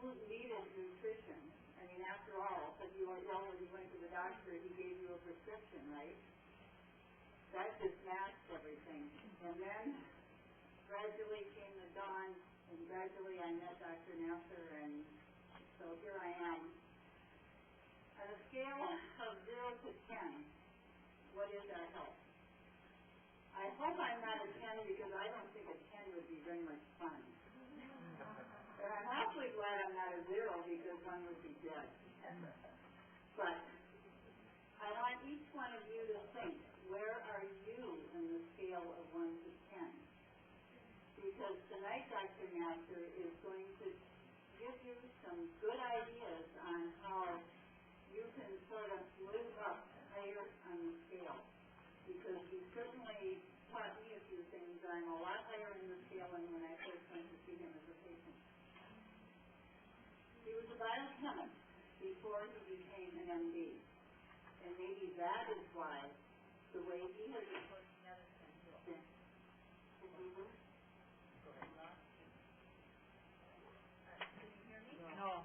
who needed nutrition. I mean, after all, if you already went to the doctor, he gave you a prescription, right? That just masked everything. And then gradually came the dawn, and gradually I met Dr. Nasr, and so here I am. On a scale of 0 to 10, what is our health? I hope I'm not a 10 because I don't think a 10 would be very much fun. And I'm awfully glad I'm not a 0 because one would be dead. But I want each one of you to think, where are you in the scale of 1 to 10? Because tonight Dr. Nasr is going to give you some good ideas on how you can sort of move up higher on the scale. Because he certainly taught me a few things. I'm a lot higher in the scale than when I first went to see him as a patient. He was a biochemist before he became an MD. And maybe that is why the way he has approached medicine has been. Can you hear me? No.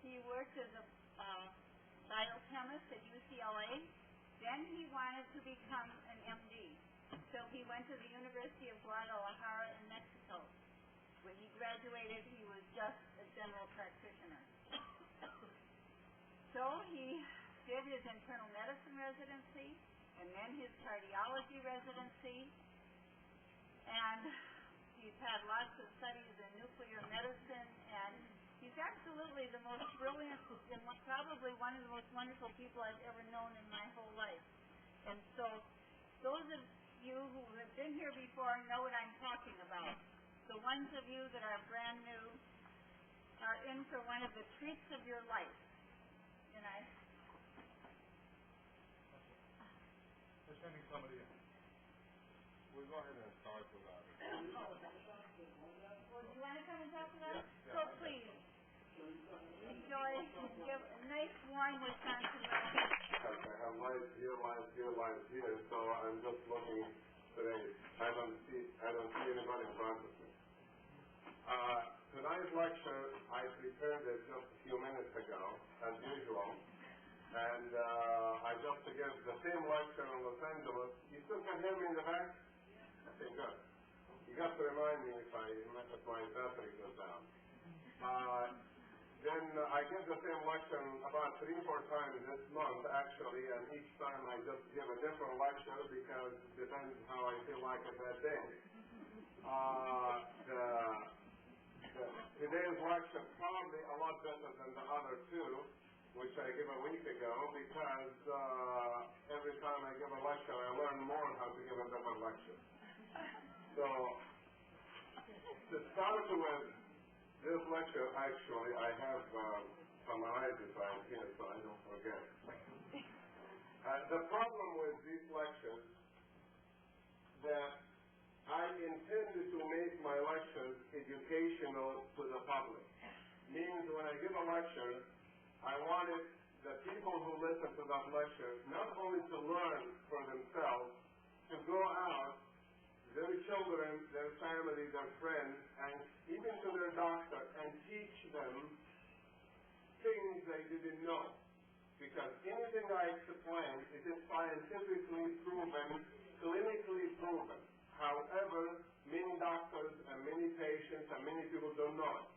He worked as a biochemist at UCLA. Then he wanted to become an MD. So he went to the University of Guadalajara in Mexico. When he graduated, he was just a general practitioner. So he did his internal medicine residency and then his cardiology residency. And he's had lots of studies in nuclear medicine, and he's absolutely the most brilliant and probably one of the most wonderful people I've ever known in my whole life. And so those of you who have been here before know what I'm talking about. The ones of you that are brand new are in for one of the treats of your life. And We're sending somebody in. We'll go ahead and start with that. Well, do you want to come and talk to us? Yeah, So please, enjoy a nice warm Wisconsin weather. I have lights here, so I'm just looking today. I don't see anybody in front of me. Tonight's lecture, I prepared it just a few minutes ago, as usual. And I just gave the same lecture in Los Angeles. You still can hear me in the back? Okay, good. You got to remind me if my battery goes down. Then I give the same lecture about 3-4 times this month, actually, and each time I just give a different lecture because it depends how I feel like it that day. Today's lecture is probably a lot better than the other two, which I gave a week ago, because every time I give a lecture, I learn more how to give a better lecture. So, to start with this lecture, actually, I have summarized it right here so I don't forget. The problem with these lectures that I intended to make my lectures educational to the public. Means when I give a lecture, I wanted the people who listen to that lecture not only to learn for themselves, to go out, their children, their family, their friends, and even to their doctor, and teach them things they didn't know. Because anything I explain is scientifically proven, clinically proven. However, many doctors and many patients and many people don't know it.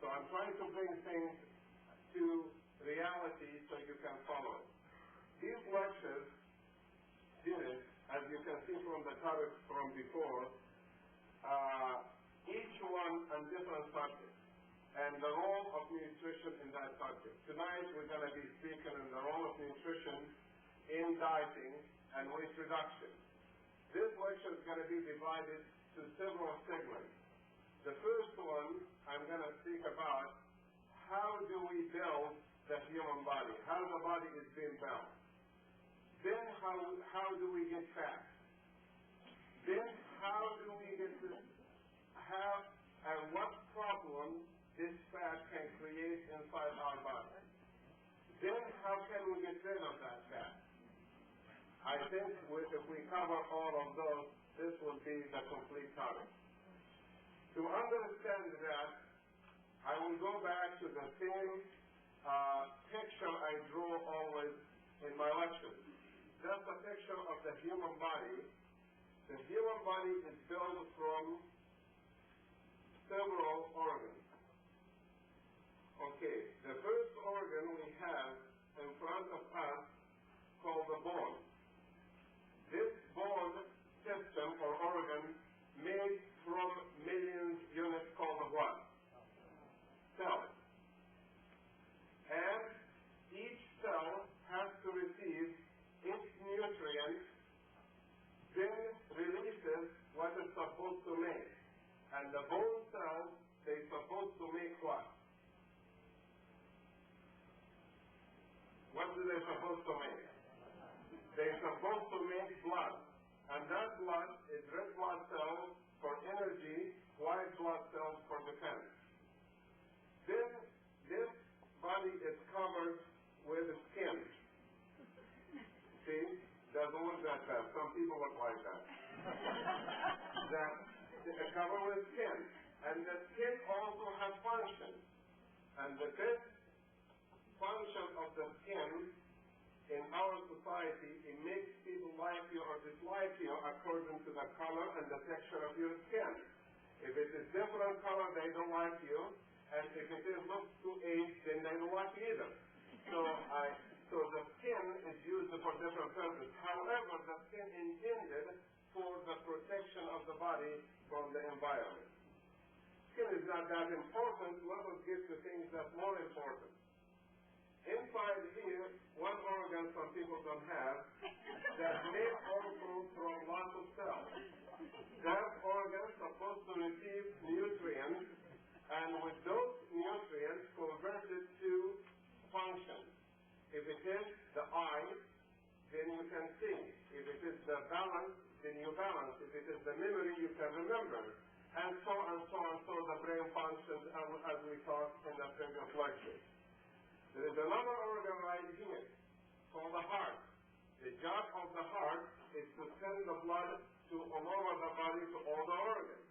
So I'm trying to bring things to reality so you can follow it. These lectures did, as you can see from the topics from before, each one on different subjects and the role of nutrition in that subject. Tonight we're going to be speaking on the role of nutrition in dieting and weight reduction. This lecture is going to be divided to several segments. The first one I'm going to speak about how do we build the human body, how the body is being built. Then how do we get fat? Then how do we get to have, and what problem this fat can create inside our body? Then how can we get rid of that fat? I think if we cover all of those, this will be the complete topic. To understand that, I will go back to the same picture I drew always in my lectures. That's a picture of the human body. The human body is built from several organs. Okay, the first organ we have in front of us called the bone. This bone system or organ made from millions units called the what? Cell. And each cell has to receive its nutrients, then releases what it's supposed to make. And the bone cells, they're supposed to make what? What do they supposed to make? They're supposed to make blood. And that blood is red blood cells for energy, white blood cells for defense. Then this body is covered with skin. See? Doesn't look that bad. Some people look like that. That is covered with skin. And the skin also has functions. And the best function of the skin in our society, it makes people like you or dislike you according to the color and the texture of your skin. If it is different color, they don't like you. And if it looks too aged, then they don't like you either. So the skin is used for different purposes. However, the skin intended for the protection of the body from the environment. Skin is not that important. Let us get to things that's more important. Inside here, one organ some people don't have, that's made also from lots of cells. That organ is supposed to receive nutrients, and with those nutrients converted to functions. If it is the eye, then you can see. If it is the balance, then you balance. If it is the memory, you can remember. And so the brain functions as we talked in the previous lecture. There is another organ right here called the heart. The job of the heart is to send the blood to all over the body to all the organs.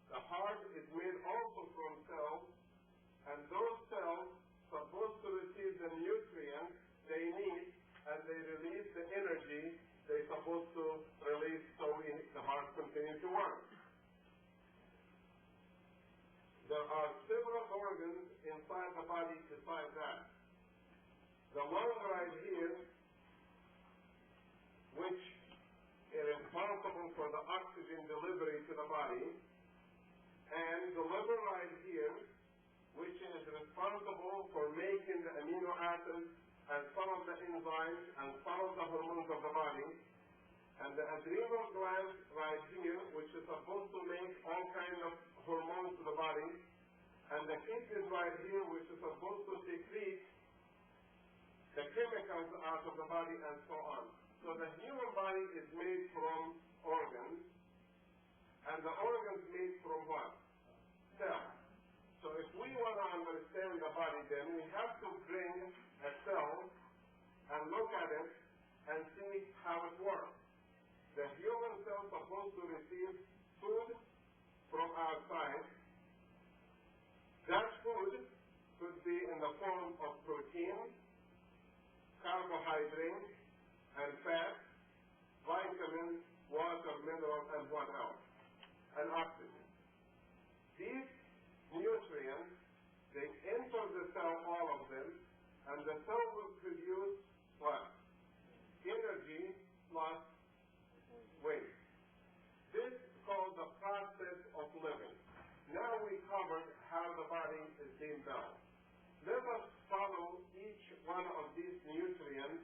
The heart is made also from cells, and those cells supposed to receive the nutrients they need, and they release the energy they're supposed to release so the heart continues to work. There are several organs inside the body besides that. The lung right here, which is responsible for the oxygen delivery to the body, and the liver right here, which is responsible for making the amino acids and some of the enzymes and some of the hormones of the body, and the adrenal gland right here, which is supposed to make all kinds of hormones to the body, and the kidneys right here, which is supposed to secrete the chemicals out of the body, and so on. So the human body is made from organs, and the organs made from what? Cells. So if we want to understand the body, then we have to bring a cell and look at it and see how it works. The human cell is supposed to receive food from outside. That food could be in the form of protein, carbohydrates, and fat, vitamins, water, minerals, and what else? And oxygen. These nutrients, they enter the cell, all of them, and the cell will produce what? Energy plus waste. This is called the process of living. Now we covered how the body is being built. Let us follow each one of these nutrients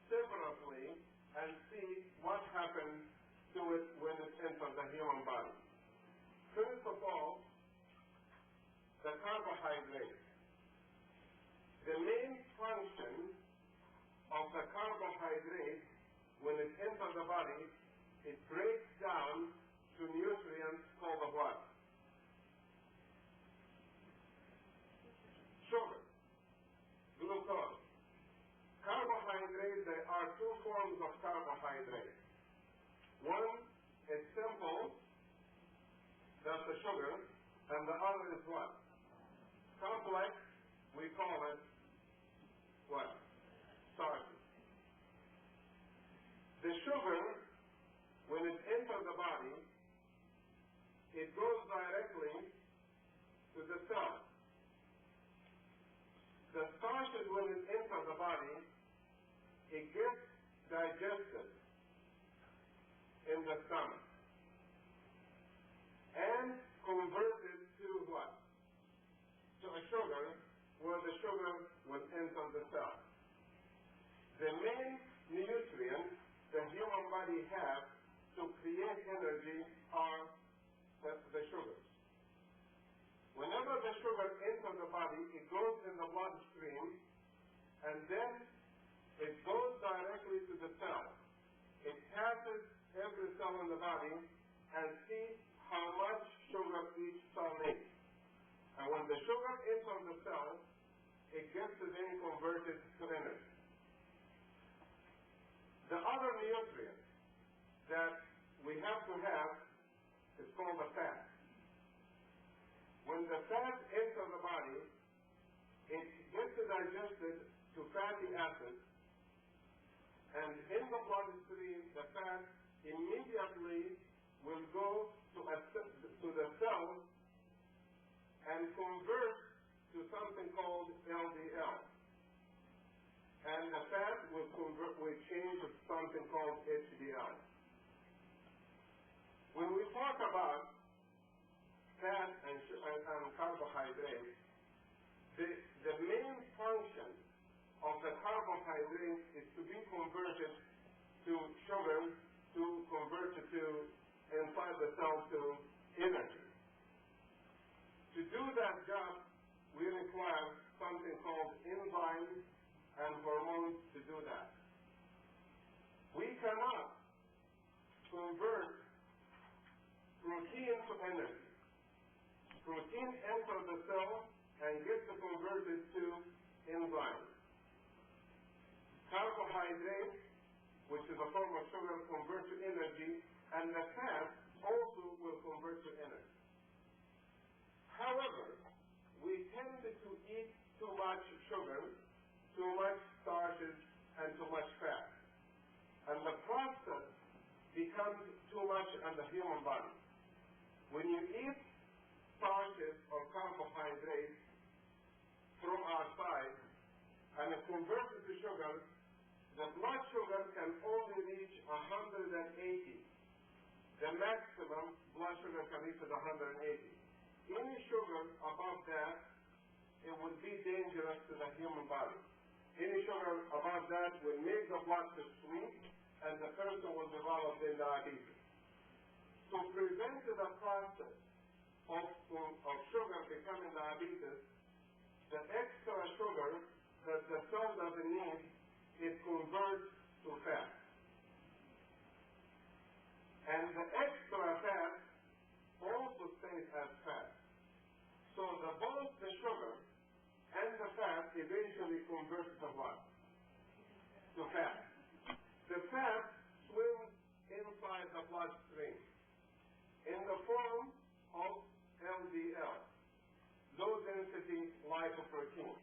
separately and see what happens to it when it enters the human body. First of all, the carbohydrates. The main function of the carbohydrate it breaks down to nutrients called the what? Sugar, glucose. Carbohydrates, there are two forms of carbohydrates. One is simple, that's the sugar, and the other is what? Complex, we call it what? Starches. The sugar, when it enters the body, it goes directly to the cell. The starches, when it enters the body, it gets digested in the stomach and converted to what? To a sugar, where the sugar will enter the cell. The main nutrients the human body has to create energy are the sugars. Whenever the sugar enters the body, it goes in the bloodstream, and then it goes directly to the cell. It passes every cell in the body and sees how much sugar each cell needs. And when the sugar enters the cell, it gets then converted to energy. The other nutrient that we have to have is called the fat. When the fat enters the body, it gets digested to fatty acids, and in the bloodstream, the fat immediately will go to the cell and convert to something called LDL. And the fat will change to something called HDL. When we talk about fat and carbohydrates, the main function of the carbohydrates is to be converted to sugar, to convert it to inside the cell to energy. To do that job, we require something called enzymes and hormones to do that. We cannot convert protein to energy. Protein enters the cell and gets converted to enzymes. Carbohydrates, which is a form of sugar, convert to energy, and the fat also will convert to energy. However, we tend to eat too much sugar, too much starches, and too much fat. And the process becomes too much in the human body. When you eat starches or carbohydrates from our side and it converts it to sugar, the blood sugar can only reach 180. The maximum blood sugar can reach is 180. Any sugar above that, it would be dangerous to the human body. Any sugar above that will make the blood too sweet, and the person will develop diabetes. To prevent the process of sugar becoming diabetes, the extra sugar that the cell doesn't need, it converts to fat. And the extra fat also stays as fat. So both the sugar and the fat eventually convert to what? To fat. The fat swims inside the bloodstream in the form of LDL, low-density lipoprotein.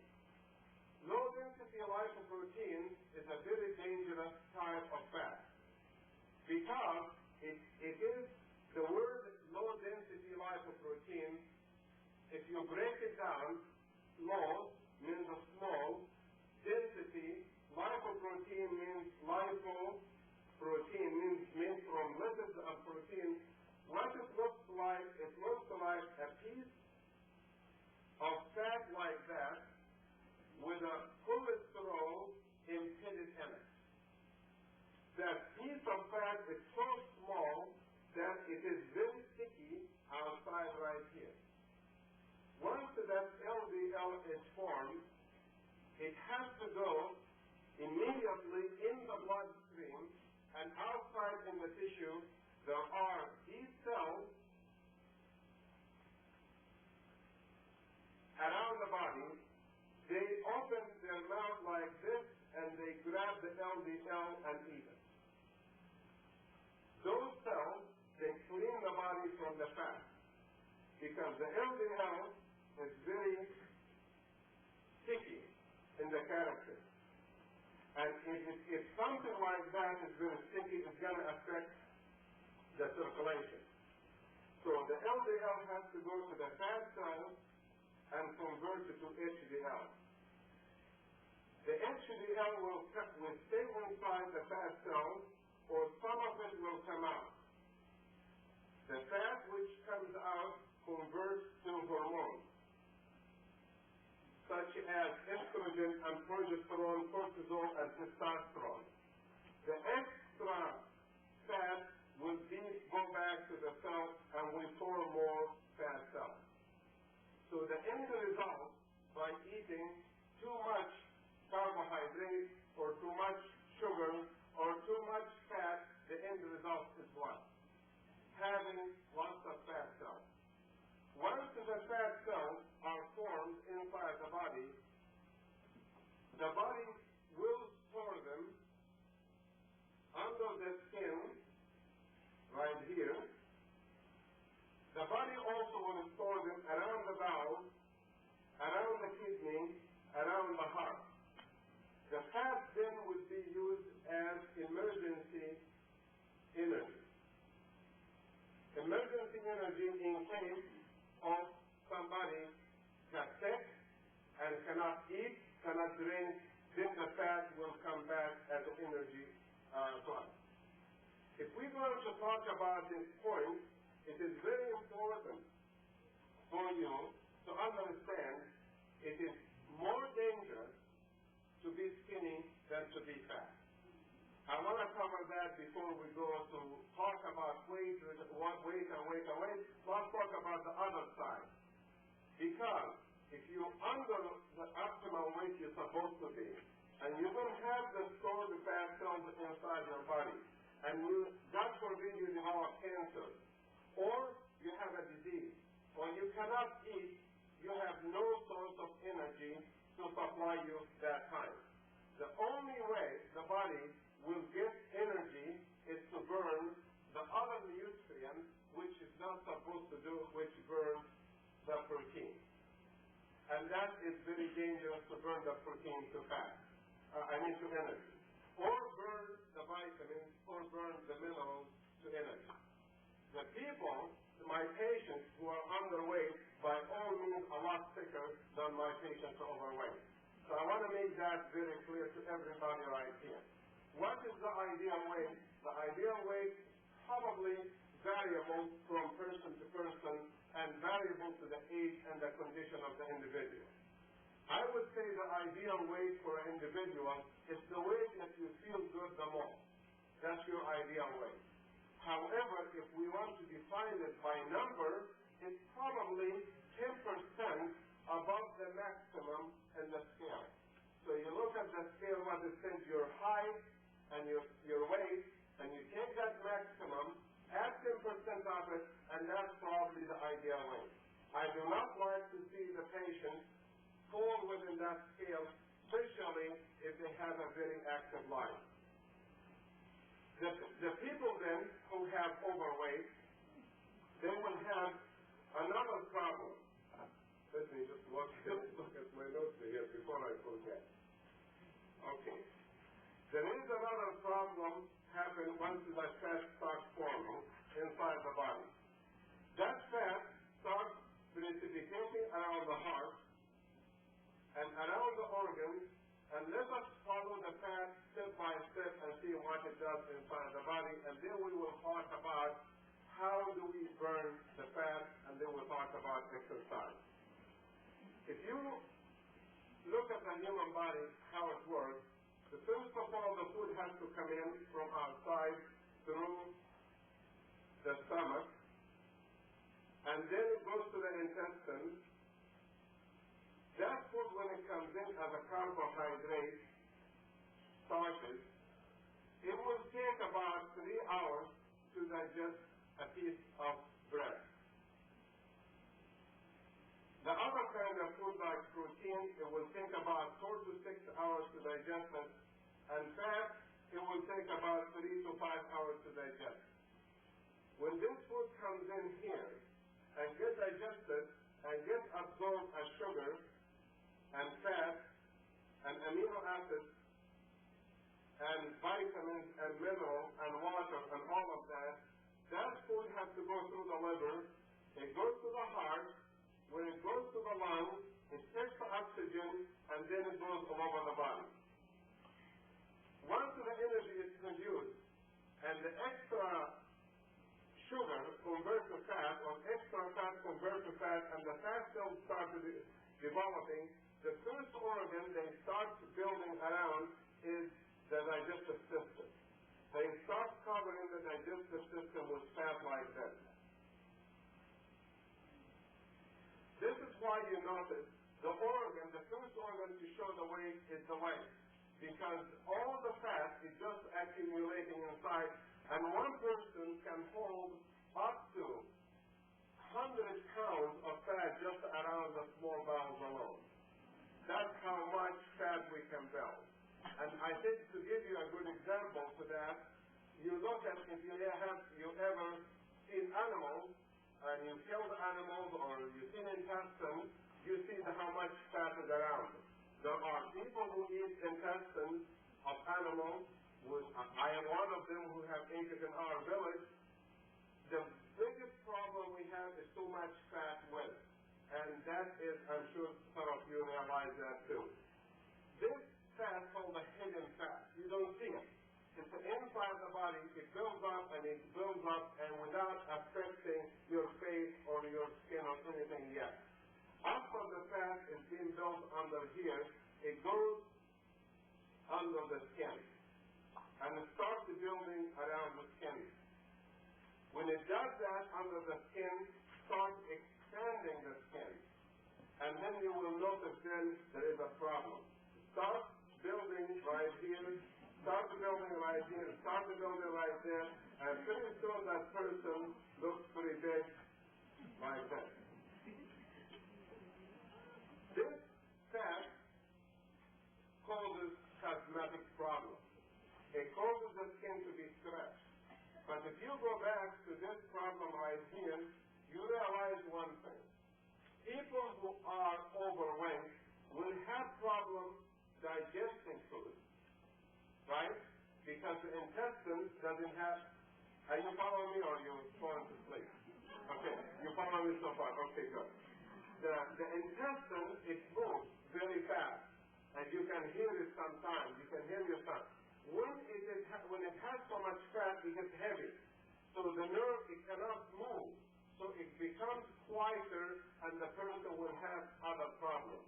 Low-density lipoprotein is a very dangerous type of fat because it is the word low-density lipoprotein. If you break it down, low means a small, density, lipoprotein means lipoprotein, means made from lipids and protein. What it looks like a piece of fat like that with a cholesterol embedded in it. That piece of fat is so small that it is very sticky outside right here. Once that LDL is formed, it has to go immediately in the bloodstream And outside in the tissue, there are these cells around the body. They open their mouth like this, and they grab the LDL and eat it. Those cells, they clean the body from the fat, because the LDL is very sticky in the character. And if something like that is very sticky, it's going to affect the circulation. So the LDL has to go to the fat cells and convert it to HDL. The HDL will stay inside the fat cells, or some of it will come out. The fat which comes out converts to hormones, such as estrogen and progesterone, cortisol, and testosterone. The extra fat will go back to the cell and will form more fat cells. So the end result, by eating too much carbohydrate or too much sugar or too much fat, the end result is what? Having lots of fat cells. Once the fat cells are formed inside the body will store them under the skin, right here. The body also will store them around the bowel, around the kidney, around the heart. The fat then would be used as emergency energy. Emergency energy in case of somebody got sick and cannot eat, cannot drink, then the fat will come back as energy to us. If we're going to talk about this point, it is very important for you to understand it is more dangerous to be skinny than to be fat. I want to cover that before we go to talk about weight and weight. Let's talk about the other side. Because if you're under the optimal weight you're supposed to be, and you don't have the stored fat cells inside your body, and you, God forbid, you develop cancer, or you have a disease, or you cannot eat, you have no source of energy to supply you that time. The only way the body will get energy is to burn the other nutrient which is not supposed to do, which burns the protein. And that is very dangerous to burn the protein to fat. To energy. Or burn the vitamins, or burn the minerals to energy. The people, my patients who are underweight, by all means a lot sicker than my patients who are overweight. So I want to make that very clear to everybody right here. What is the ideal weight? The ideal weight is probably variable from person to person and variable to the age and the condition of the individual. I would say the ideal weight for an individual is the weight that you feel good the most. That's your ideal weight. However, if we want to define it by number, it's probably 10% above the maximum in the scale. So you look at the scale, what it says, your height and your weight, and you take that maximum, add 10% of it, and that's probably the ideal weight. I do not like to see the patient fall within that scale, especially if they have a very active life. The people then who have overweight, they will have another problem. Let me just look at my notes here before I forget. Okay. There is another problem happen once the fat starts forming inside the body. That fat starts precipitating around the heart and around the organs, and let us follow the fat step by step and see what it does inside the body, and then we will talk about how do we burn the fat, and then we'll talk about exercise. If you look at the human body, how it works, first of all, the food has to come in from outside through the stomach, and then it goes to the intestines. That food, when it comes in as a carbohydrate, starches, it will take about digest a piece of bread. The other kind of food like protein, it will take about 4 to 6 hours to digest it, and fat, it will take about 3 to 5 hours to digest. When this food comes in here and gets digested and gets absorbed as sugar and fat and amino acids and vitamins and minerals and water and all of that, that food has to go through the liver, it goes to the heart, when it goes to the lungs, it takes the oxygen, and then it goes all over the body. Once the energy is produced, and the extra sugar converts to fat, or extra fat converts to fat, and the fat cells start developing, the first organ they start building around is the digestive system. They start covering the digestive system with fat like this. This is why you notice the organ, the first organ to show the weight is the waist. Because all the fat is just accumulating inside, and one person can hold up to 100 pounds of fat just around the small bowels alone. That's how much fat we can build. And I think to give you a good example to that, you look at if you ever seen animals, and you killed animals or you've seen intestines, you see how much fat is around it. There are people who eat intestines of animals. I am one of them who have ate it in our village. The biggest problem we have is too much fat with it. And that is, I'm sure some of you realize that too. This fat is called the hidden fat. You don't see it. It's inside the body. It builds up and it builds up, and without affecting your face or your skin or anything yet. After the fat is being built under here, it goes under the skin. And it starts building around the skin. When it does that under the skin, starts expanding the skin. And then you will notice then there is a problem. It starts building right here, start building right here, start building right there, and pretty soon that person looks pretty big like that. This fat causes cosmetic problems. It causes the skin to be stretched. But if you go back to this problem right here, you realize one thing. People who are overweight will have problems digesting food, right? Because the intestine doesn't have... Are you following me or are you falling to sleep? Okay, you follow me so far. Okay, good. The intestine, it moves very fast, and you can hear it sometimes. You can hear your son. When it has so much fat, it gets heavy. So the nerve, it cannot move. So it becomes quieter, and the person will have other problems.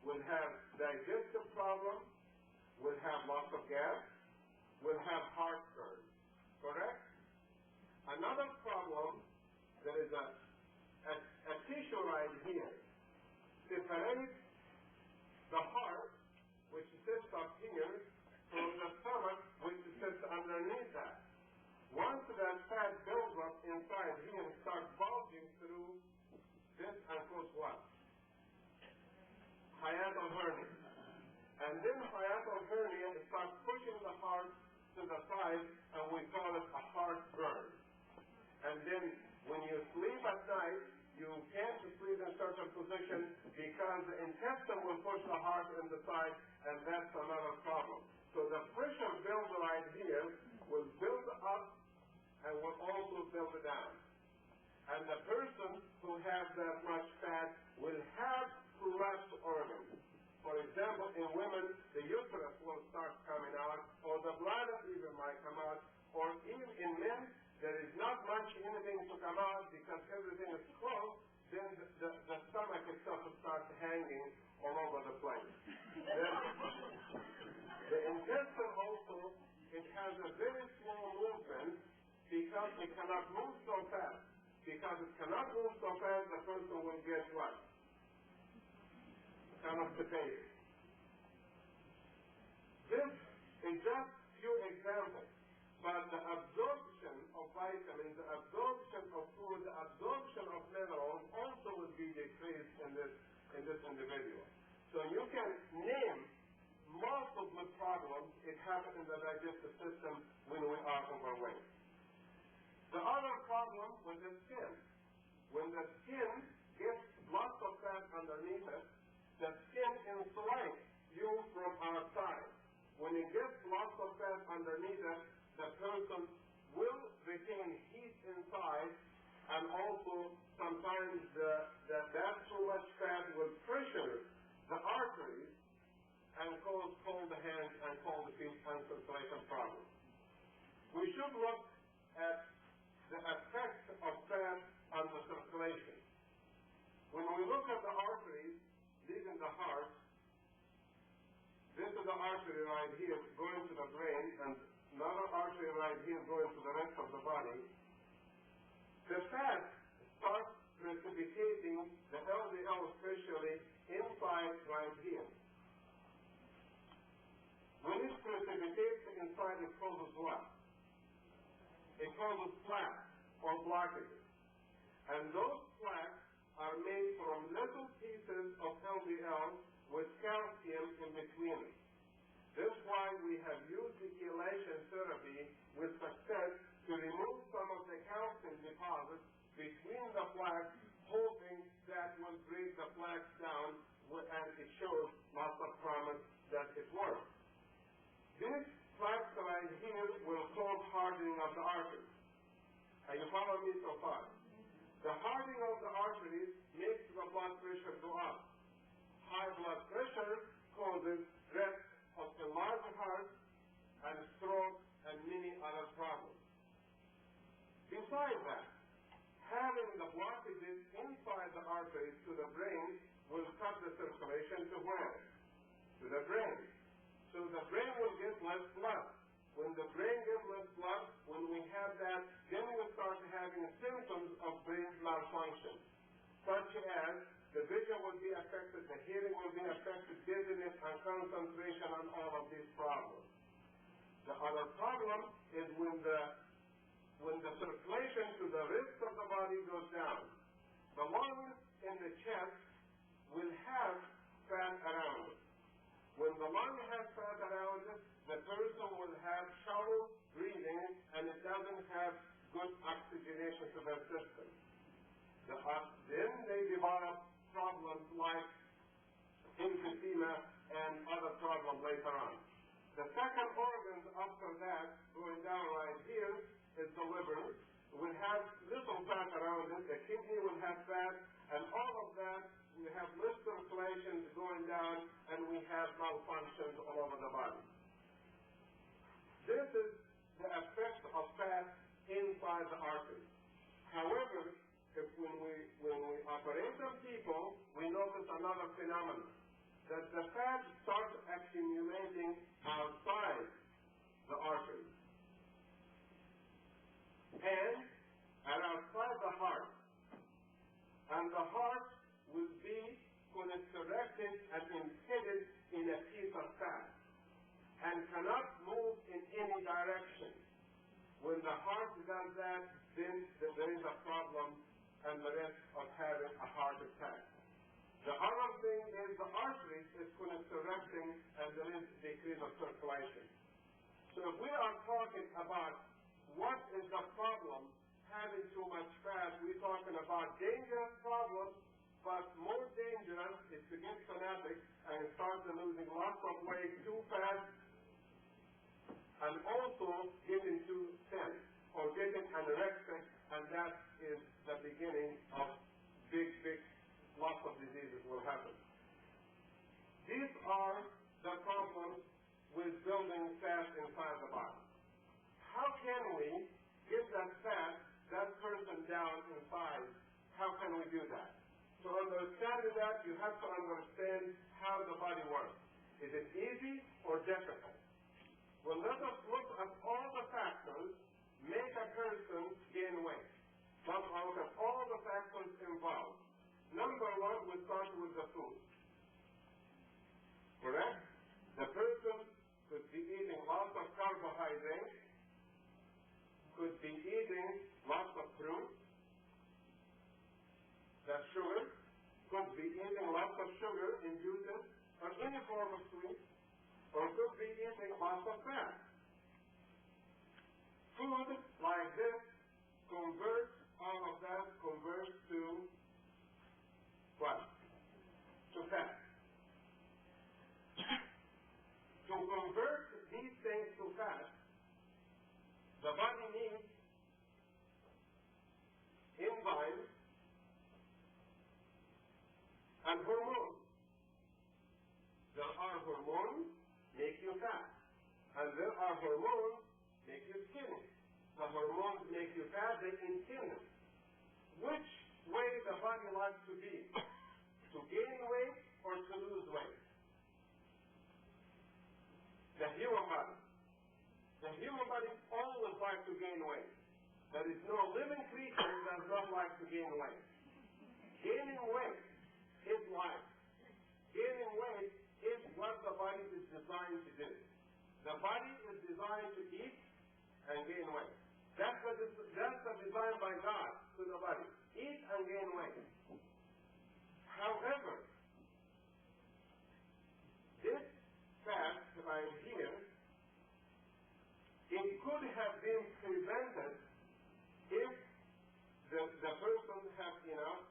Will have digestive problems, will have loss of gas, will have heartburn. Correct? Another problem, there is a tissue right here. Separates the heart, which sits up here, from the stomach, which sits underneath that. Once that fat builds up inside here and starts bulging through this and goes what? Hiatal hernia. And then hiatal hernia starts pushing the heart to the side, and we call it a heartburn. And then when you sleep at night, you can't sleep in a certain position because the intestine will push the heart in the side, and that's another problem. So the pressure build right here will build up and will also build down. And the person who has that much fat will have collapsed organs. For example, in women, the uterus will start coming out, or the bladder even might come out, or even in men, there is not much anything to come out because everything is closed, then the stomach itself starts hanging all over the place. The intestine also, it has a very slow movement because it cannot move so fast. Because it cannot move so fast, the person will get what? Constipated. This is just few examples, but the absorption of vitamins, the absorption of food, the absorption of minerals also would be decreased in this individual. So you can name multiple problems it happens in the digestive system when we are overweight. The other problem with the skin. When the skin gets lots of fat underneath it, the skin insulates you from outside. When it gets lots of fat underneath it, the person will retain heat inside, and also sometimes that too much fat will pressure the arteries and cause cold hands and cold feet and circulation problems. We should look at the effect of fat on the circulation. When we look at the arteries leaving the heart, this is the artery right here going to the brain, and another artery right here going to the rest of the body. The fat starts precipitating the LDL especially inside right here. When it precipitates inside, it causes what? It causes plaques or blockages. And those plaques are made from little pieces of LDL with calcium in between it. This is why we have used the chelation therapy with success to remove some of the calcium deposits between the plaques, hoping that will break the plaques down, and it shows lots of promise that it works. This plaque right here will cause hardening of the arteries. Are you following me so far? The hardening of the arteries makes the blood pressure go up. High blood pressure causes risk of enlarged heart and stroke and many other problems. Besides that, having the blockages inside the arteries to the brain will cut the circulation to where? To the brain. So the brain will get less blood. When the brain gets less blood, when we have that, then we start having symptoms of brain malfunction, such as the vision will be affected, the hearing will be affected, dizziness and concentration, and all of these problems. The other problem is when the circulation to the rest of the body goes down. The lungs in the chest will have fat around it. When the lung has fat around it, the person will have shallow breathing, and it doesn't have good oxygenation to their system. Then they develop problems like emphysema and other problems later on. The second organ after that, going down right here, is the liver. It will have little fat around it. The kidney will have fat, and all of that, we have less circulations going down, and we have malfunctions all over the body. This is the effect of fat inside the artery. However, when we operate on people, we notice another phenomenon, that the fat starts accumulating outside the artery and outside the heart. And the heart will be connected and impeded in a piece of fat and cannot move in any direction. When the heart does that, then there is a problem and the risk of having a heart attack. The other thing is the arteries is connecting and there is decrease of circulation. So if we are talking about what is the problem having too much fat, we're talking about dangerous problems, but more dangerous is to get fanatic and start losing lots of weight too fast, and also getting too thin or getting anorexic, and that is the beginning of big lots of diseases will happen. These are the problems with building fat inside the body. How can we get that person down inside? How can we do that? To understand that, you have to understand how the body works. Is it easy or difficult? Well, let us look at all the factors make a person gain weight. Let's look at all the factors involved. Number one, we start with the food. Correct? The person could be eating lots of carbohydrates, could be eating eating lots of sugar in juices or any form of sweet, or could be eating lots of fat. Food like this converts, all of that converts to what? To fat. To convert these things to fat, the body needs enzymes and hormones. There are hormones make you fat, and there are hormones make you skinny. The hormones make you fat, they intend which way the body likes to be, to gain weight or to lose weight. The human body. The human body always likes to gain weight. There is no living creature that does not like to gain weight. Gaining weight is life. Gaining weight is what the body is designed to do. The body is designed to eat and gain weight. That's the design by God to the body. Eat and gain weight. However, this fat right here, it could have been prevented if the person has enough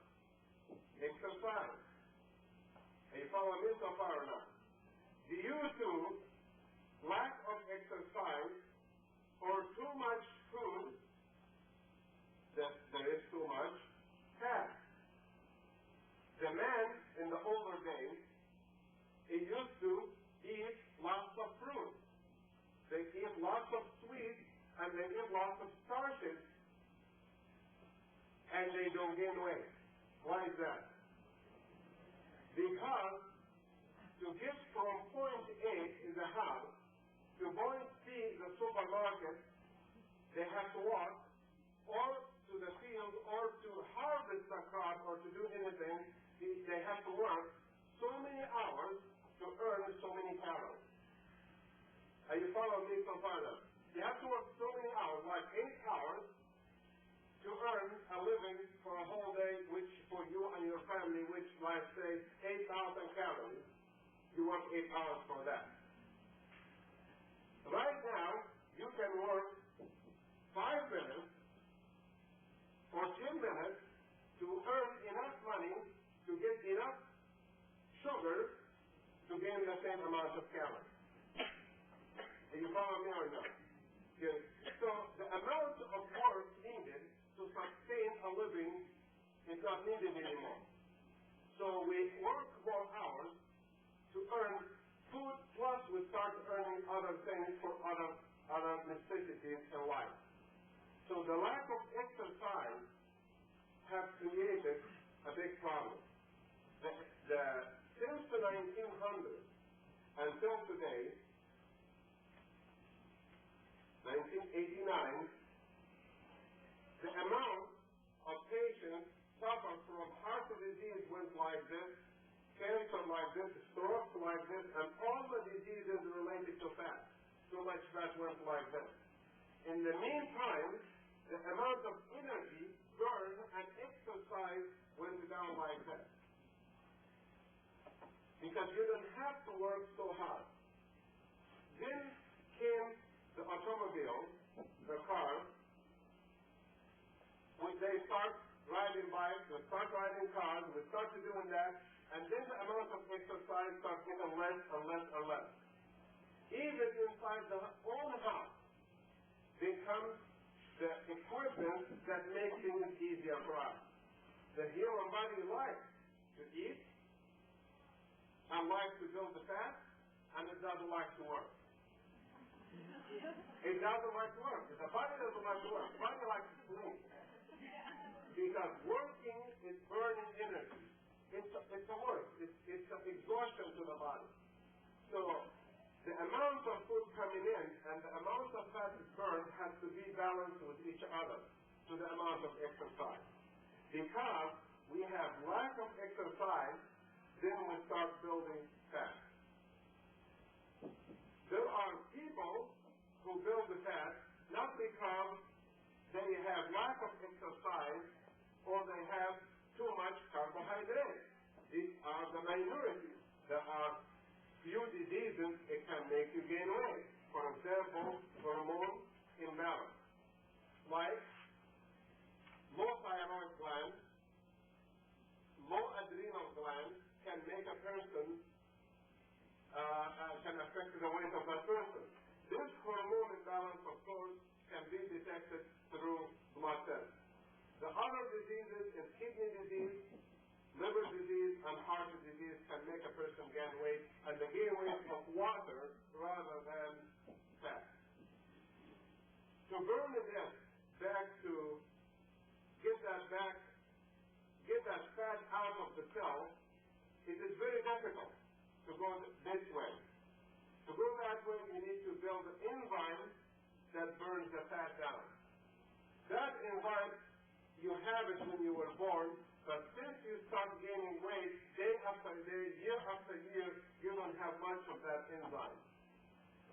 exercise. Are you following me so far or not? Due to lack of exercise or too much food, that there is too much fat. The man in the older days, he used to eat lots of fruit. They eat lots of sweets and they eat lots of starches, and they don't gain weight. Why is that? Because to get from point A in the house to point C in the supermarket, they have to walk, or to the field, or to harvest the crop, or to do anything. They have to work so many hours to earn so many calories. Are you following me so far now? You have to work so many hours, like 8 hours, to earn a living for a whole day, which for you and your family, which, like, say, 8,000 calories. You work 8 hours for that. Right now, you can work 5 minutes or 10 minutes to earn enough money to get enough sugar to gain the same amount of calories. Do you follow me or not? Okay. So the amount of work needed to sustain a living is not needed anymore. So we work more hours to earn food, plus we start earning other things for other necessities in life. So the lack of exercise has created a big problem. Since the 1900s until today, 1989, the amount of patients suffer from heart disease went like this, cancer like this, stroke like this, and all the diseases related to fat. So much fat went like this. In the meantime, the amount of energy burned and exercise went down like this. Because you don't have to work so hard. Then came the automobile, the car. When they start riding bikes, they start riding cars, we start doing that, and then the amount of exercise starts getting less and less and less. Even inside the own house, there comes the equipment that makes things easier for us. The human body likes to eat and likes to build the fat, and it doesn't like to work. It doesn't like to work. The body doesn't like to work. The body likes to sleep. Because working is burning energy. It's a work. It's an exhaustion to the body. So the amount of food coming in and the amount of fat is burned has to be balanced with each other to the amount of exercise. Because we have lack of exercise, then we start building fat. There are people who build the fat not because they have lack of exercise or they have too much carbohydrate. These the minority. There are few diseases it can make you gain weight. For example, hormone imbalance, like low thyroid gland, low adrenal gland can make a person, can affect the weight of that person. This hormone imbalance, of course, can be detected through blood tests. The other diseases is kidney disease, liver disease, and heart disease can make a person gain weight, and they gain weight of water rather than fat. To burn this back to get that fat out of the cell, it is very difficult to go this way. To go that way, you need to build an enzyme that burns the fat down. That enzyme, you have it when you were born, but since you start gaining weight, day after day, year after year, you don't have much of that enzyme.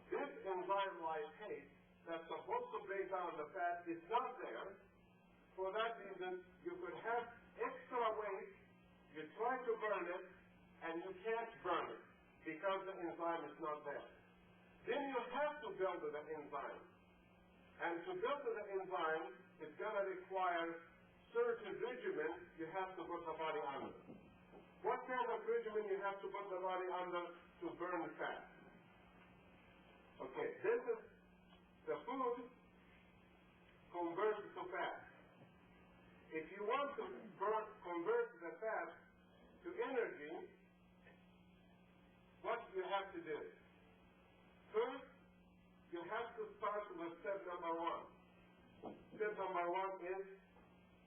This enzyme lipase that's supposed to break down the fat is not there. For that reason, you could have extra weight, you try to burn it, and you can't burn it because the enzyme is not there. Then you have to build the enzyme. And to build the enzyme, it's going to require certain regimen you have to put the body under. What kind of regimen you have to put the body under to burn fat? Okay, this is the food converts to fat. If you want to convert the fat to energy, what you have to do? First, you have to start with step number one. Step number one is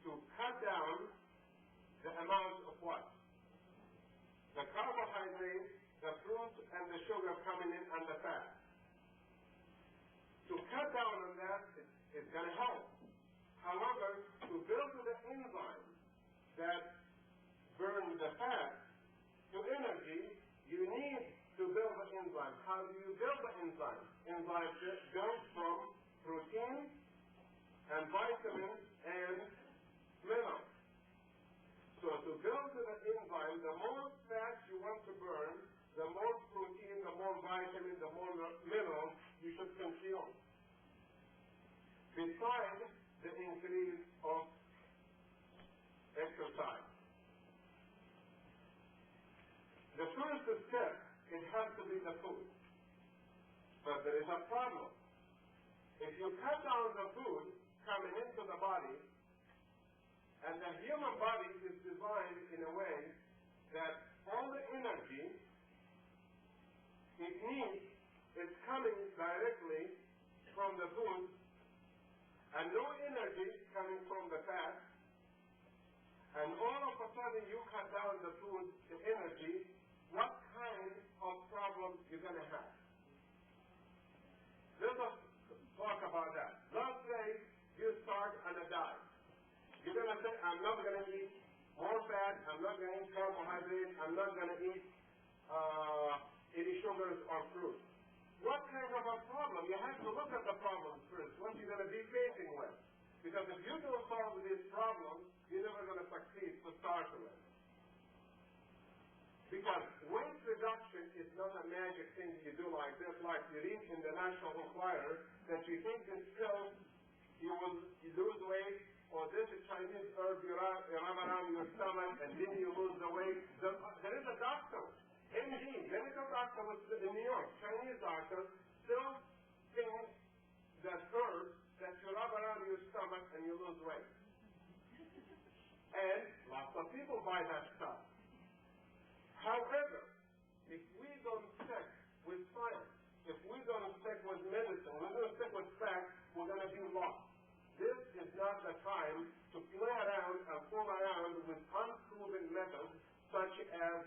to cut down the amount of what? The carbohydrates, the fruit, and the sugar coming in and the fat. To cut down on that is going to help. However, to build the enzyme that burns the fat to energy, you need to build the enzyme. How do you build the enzyme? Enzyme built from protein and vitamins and minerals. So to build the enzyme, the more fat you want to burn, the more protein, the more vitamin, the more minerals you should consume. Besides the increase of exercise. The first step, it has to be the food. But there is a problem. If you cut down the food coming into the body, and the human body is designed in a way that all the energy it needs is coming directly from the food, and no energy coming from the fat, and all of a sudden you cut down the food, the energy, what kind of problem you're going to have? Let us talk about that. Let's say you start on a diet. You're going to say, I'm not going to eat more fat, I'm not going to eat carbohydrates, I'm not going to eat any sugars or fruit. What kind of a problem? You have to look at the problem first, what you're going to be facing with. Because if you don't solve this problem, you're never going to succeed to start with. Because weight reduction is not a magic thing you do like this, like you read in the National Enquirer, that you think this pill, you lose weight, or this is Chinese herb you rub around your stomach, and then you lose the weight. There is a doctor, MD, medical doctor in New York, Chinese doctor, still thinks that herb that you rub around your stomach and you lose weight. And lots of people buy that stuff. However, if we don't stick with science, if we don't stick with medicine, we're going to stick with facts, we're going to be lost. This is not the time to play around and fool around with unproven methods such as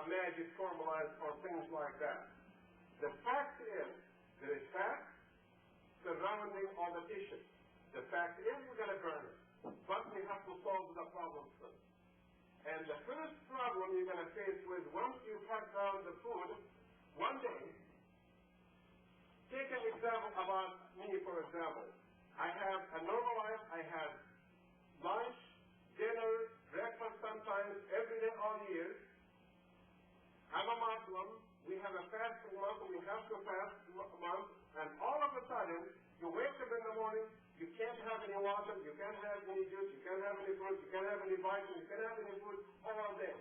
magic formulas or things like that. The fact is, there is fat surrounding all the tissues. The fact is, we're going to burn it. But we have to solve the problem first. And the first problem you're going to face with, once you cut down the food, one day, take an example about me, for example. I have a normal life. I have lunch, dinner, breakfast sometimes, every day, all year. fasting month, we have to fast month, and all of a sudden, you wake up in the morning, you can't have any water, you can't have any juice, you can't have any fruit, you can't have any vitamins, you can't have any food all day.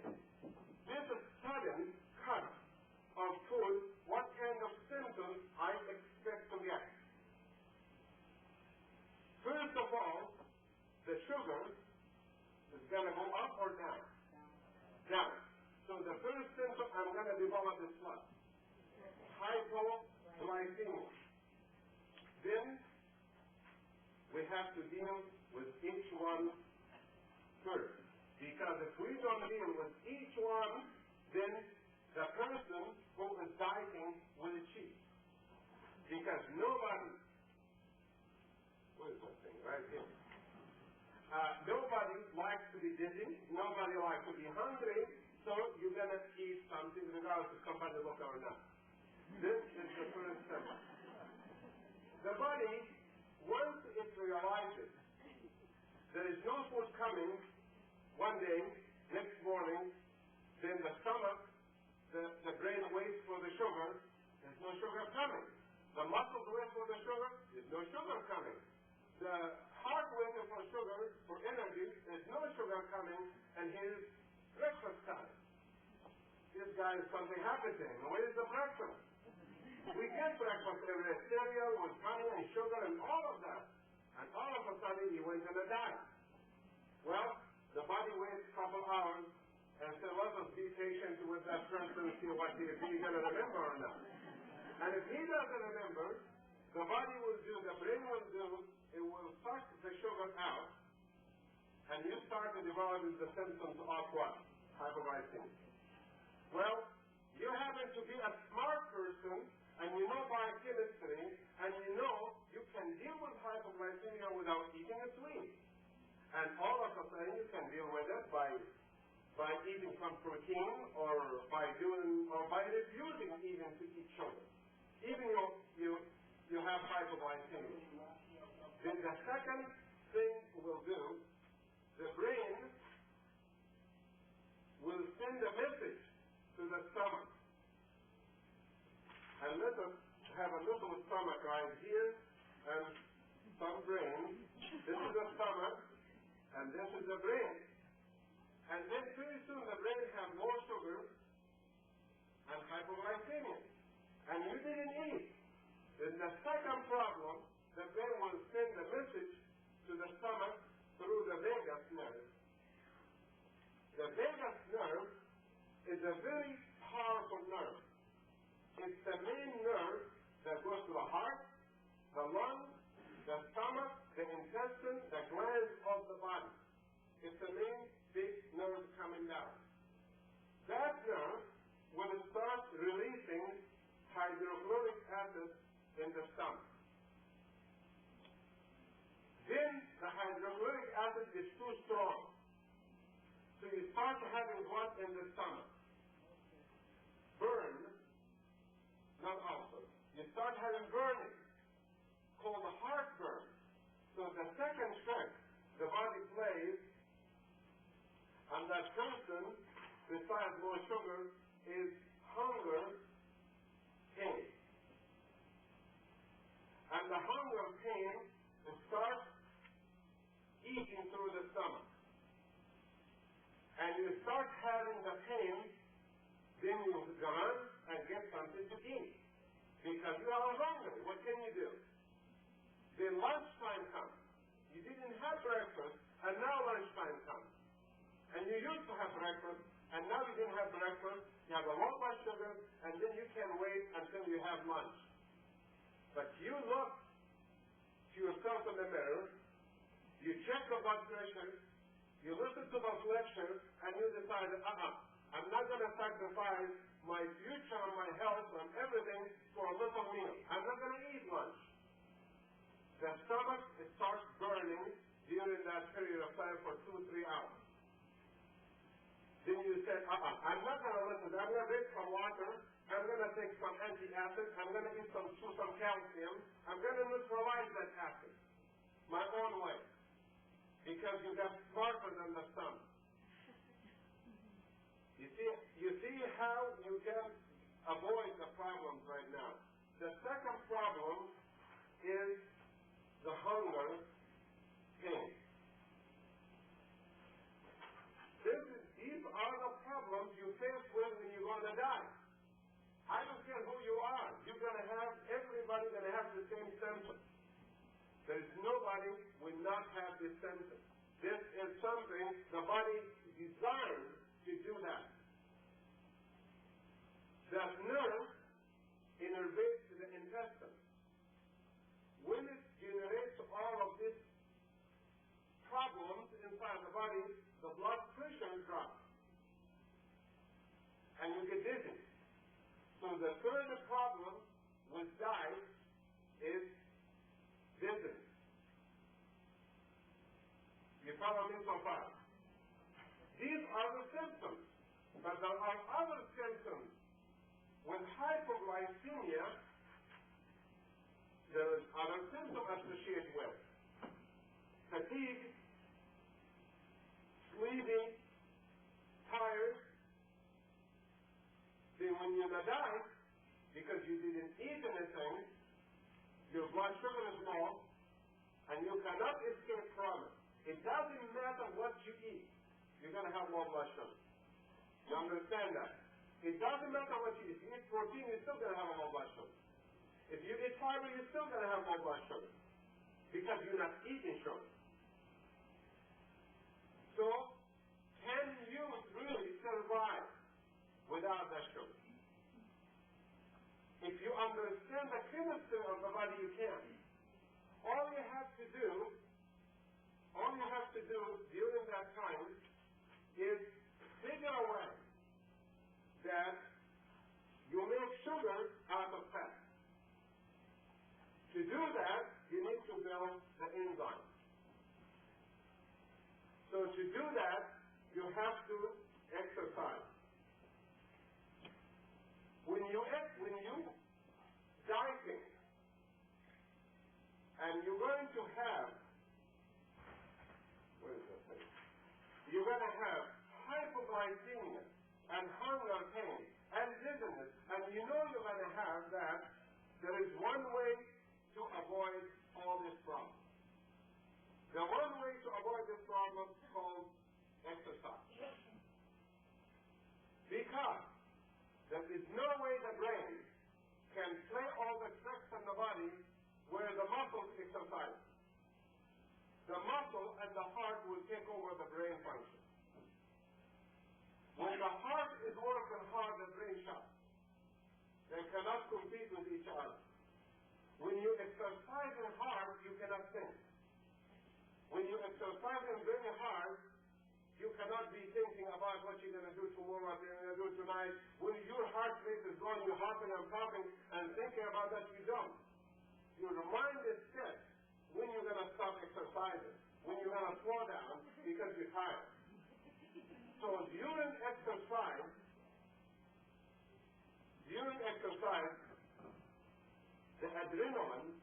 This is sudden cut of food. What kind of symptoms I expect to get? First of all, the sugar is going to go up or down? Down. So the first symptom I'm going to develop is what? Hypoglycemia. Then we have to deal with each one first. Because if we don't deal with each one, then the person who is dieting will cheat. Because nobody, what is that thing right here? Nobody likes to be dizzy. Nobody likes to be hungry. So you're going to eat something regardless if somebody looks or not. This is the first step. The body, once it realizes there is no food coming one day, next morning, then the stomach, the brain waits for the sugar, there's no sugar coming. The muscles wait for the sugar, there's no sugar coming. The heart waits for sugar, for energy, there's no sugar coming, and here's breakfast time. This guy is something happened to him. Where's the breakfast? We get breakfast every day, cereal with honey and sugar and all of that. And all of a sudden he went in a diet. Well, the body waits a couple hours and says, let us be patient with that person and see what if he's going to remember or not. And if he doesn't remember, the body will do, the brain will do, it will suck the sugar out, and you start to develop the symptoms of what? Hypoglycemia. Well, you happen to be a smart person, and you know biochemistry, and you know you can deal with hypoglycemia without eating a sweet. And all of a sudden you can deal with it by eating some protein or by refusing even to eat sugar. Even you have hypoglycemia. Then the second thing we'll do, the brain will send a message to the stomach. And let us have a little stomach right here and some brain. This is the stomach and this is the brain. And then pretty soon the brain has more sugar and hypoglycemia. And you didn't eat. Then the second problem, the brain will send a message to the stomach through the vagus nerve. The vagus nerve is a very powerful nerve. It's the main nerve that goes to the heart, the lungs, the stomach, the intestine, the glands of the body. It's the main big nerve coming down. That nerve will start releasing hydrochloric acid in the stomach. Then the hydrochloric acid is too strong. So you start having what in the stomach? Burn, not ulcer. You start having burning, called the heartburn. So the second trick the body plays on that person, besides more sugar, is hunger, pain. And the hunger pain starts eating through the stomach. And you start having the pain, then you run and get something to eat. Because you are hungry. What can you do? Then lunchtime comes. You didn't have breakfast, and now lunchtime comes. And you used to have breakfast, and now you didn't have breakfast. You have a low blood sugar, and then you can wait until you have lunch. But you look to yourself in the mirror, you check the blood pressure, you listen to those lectures, and you decide, I'm not going to sacrifice my future and my health and everything for a little meal. I'm not going to eat lunch. The stomach starts burning during that period of time for 2-3 hours. Then you say, I'm not going to listen. I'm going to drink some water. I'm going to take some anti-acid. I'm going to eat some calcium. I'm going to neutralize that acid my own way. Because you got smarter than the stomach. You see how you can avoid the problem. not have this symptom. This is something the body designed to do that. That nerve innervates the intestine. When it generates all of these problems inside the body, the blood pressure drops. And you get dizzy. So the third problem with diet is dizziness. You follow me so far? These are the symptoms. But there are other symptoms. With hypoglycemia, there is other symptoms associated with fatigue, sleepy, tired. Then when you're in a diet, because you didn't eat anything, your blood sugar is low, and you cannot escape from it. It doesn't matter what you eat, you're going to have low blood sugar. You understand that? It doesn't matter what you eat. If you eat protein, you're still going to have a low blood sugar. If you eat fiber, you're still going to have low blood sugar, because you're not eating sugar. So, can you really survive without that sugar? If you understand the chemistry of the body, you can. All you have to do during that time is figure a way that you make sugar out of fat. To do that, you need to build the enzyme. So to do that, you have to exercise. When you dieting, and you're going to have, you're going to have hypoglycemia and hunger pain and dizziness, and you know you're going to have that, there is one way to avoid all this problem. The one way to avoid this problem is called exercise. Because there is no way the brain can play all the tricks in the body where the muscles exercise. The muscle and the heart will take over the brain function. When the heart is working hard, the brain shuts. They cannot compete with each other. When you exercise hard, you cannot think. When you exercise very hard, you cannot be thinking about what you're going to do tomorrow, what you're going to do tonight. When your heart rate is going, you're hopping and popping and thinking about that, you don't. Your mind is set when you're going to stop exercising, when you're going to slow down because you're tired. So during exercise, the adrenaline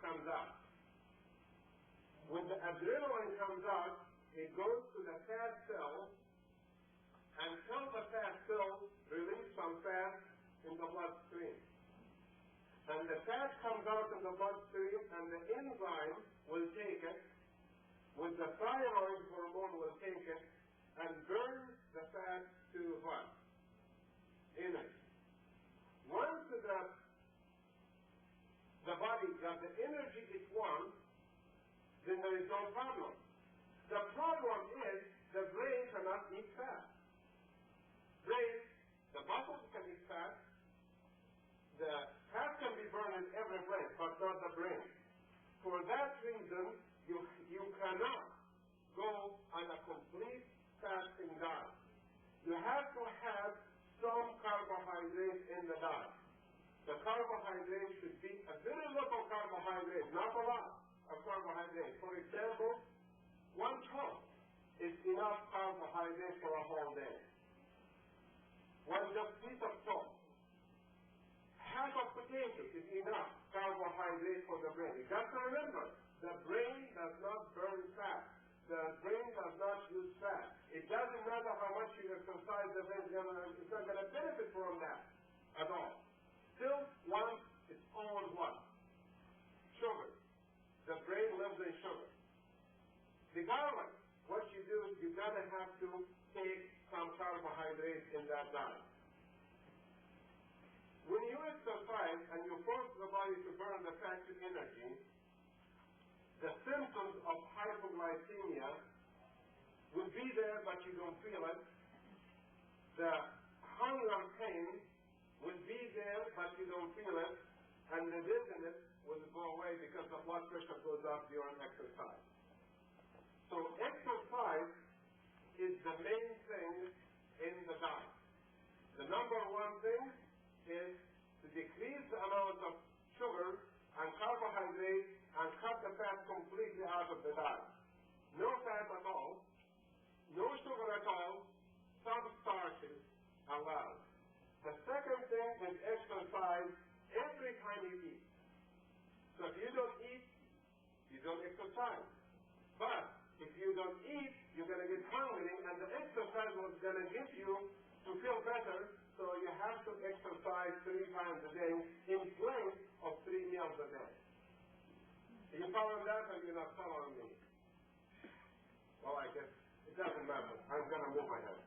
comes out. When the adrenaline comes out, it goes to the fat cell until the fat cell releases some fat in the bloodstream. And the fat comes out in the bloodstream, and the enzyme will take it, with the thyroid hormone will take it, and burn the fat to what? Energy. Once the body got the energy it wants, then there is no problem. The problem is the brain cannot eat fat. The muscles can eat fat. The fat can be burned in every place, but not the brain. For that reason, you cannot go on a complete fasting diet. You have to have some carbohydrate in the diet. The carbohydrate should be a very little carbohydrate, not a lot of carbohydrate. For example, 1 toast is enough carbohydrate for a whole day. One just piece of toast. Half of potato is enough carbohydrate for the brain. You got to remember, the brain does not burn fat. The brain does not use fat. It doesn't matter how much you exercise, the brain is not going to benefit from that at all. Still wants its own what? Sugar. The brain lives in sugar. Regardless, what you do is you're going to have to take some carbohydrates in that diet. When you exercise and you force the body to burn the fat to energy, the symptoms of hypoglycemia will be there, but you don't feel it. The hunger pain will be there, but you don't feel it. And the dizziness will go away because the blood pressure goes up during exercise. So exercise is the main thing in the diet. The number one thing is to decrease the amount of sugar and carbohydrates and cut the fat completely out of the diet. No fat at all, no sugar at all, some starches allowed. The second thing is exercise every time you eat. So if you don't eat, you don't exercise. But if you don't eat, you're going to get hungry, and the exercise was going to get you to feel better, so you have to exercise 3 times a day in place of 3 meals a day. Are you following that, or you're not following me? Well, I guess it doesn't matter. I'm going to move ahead.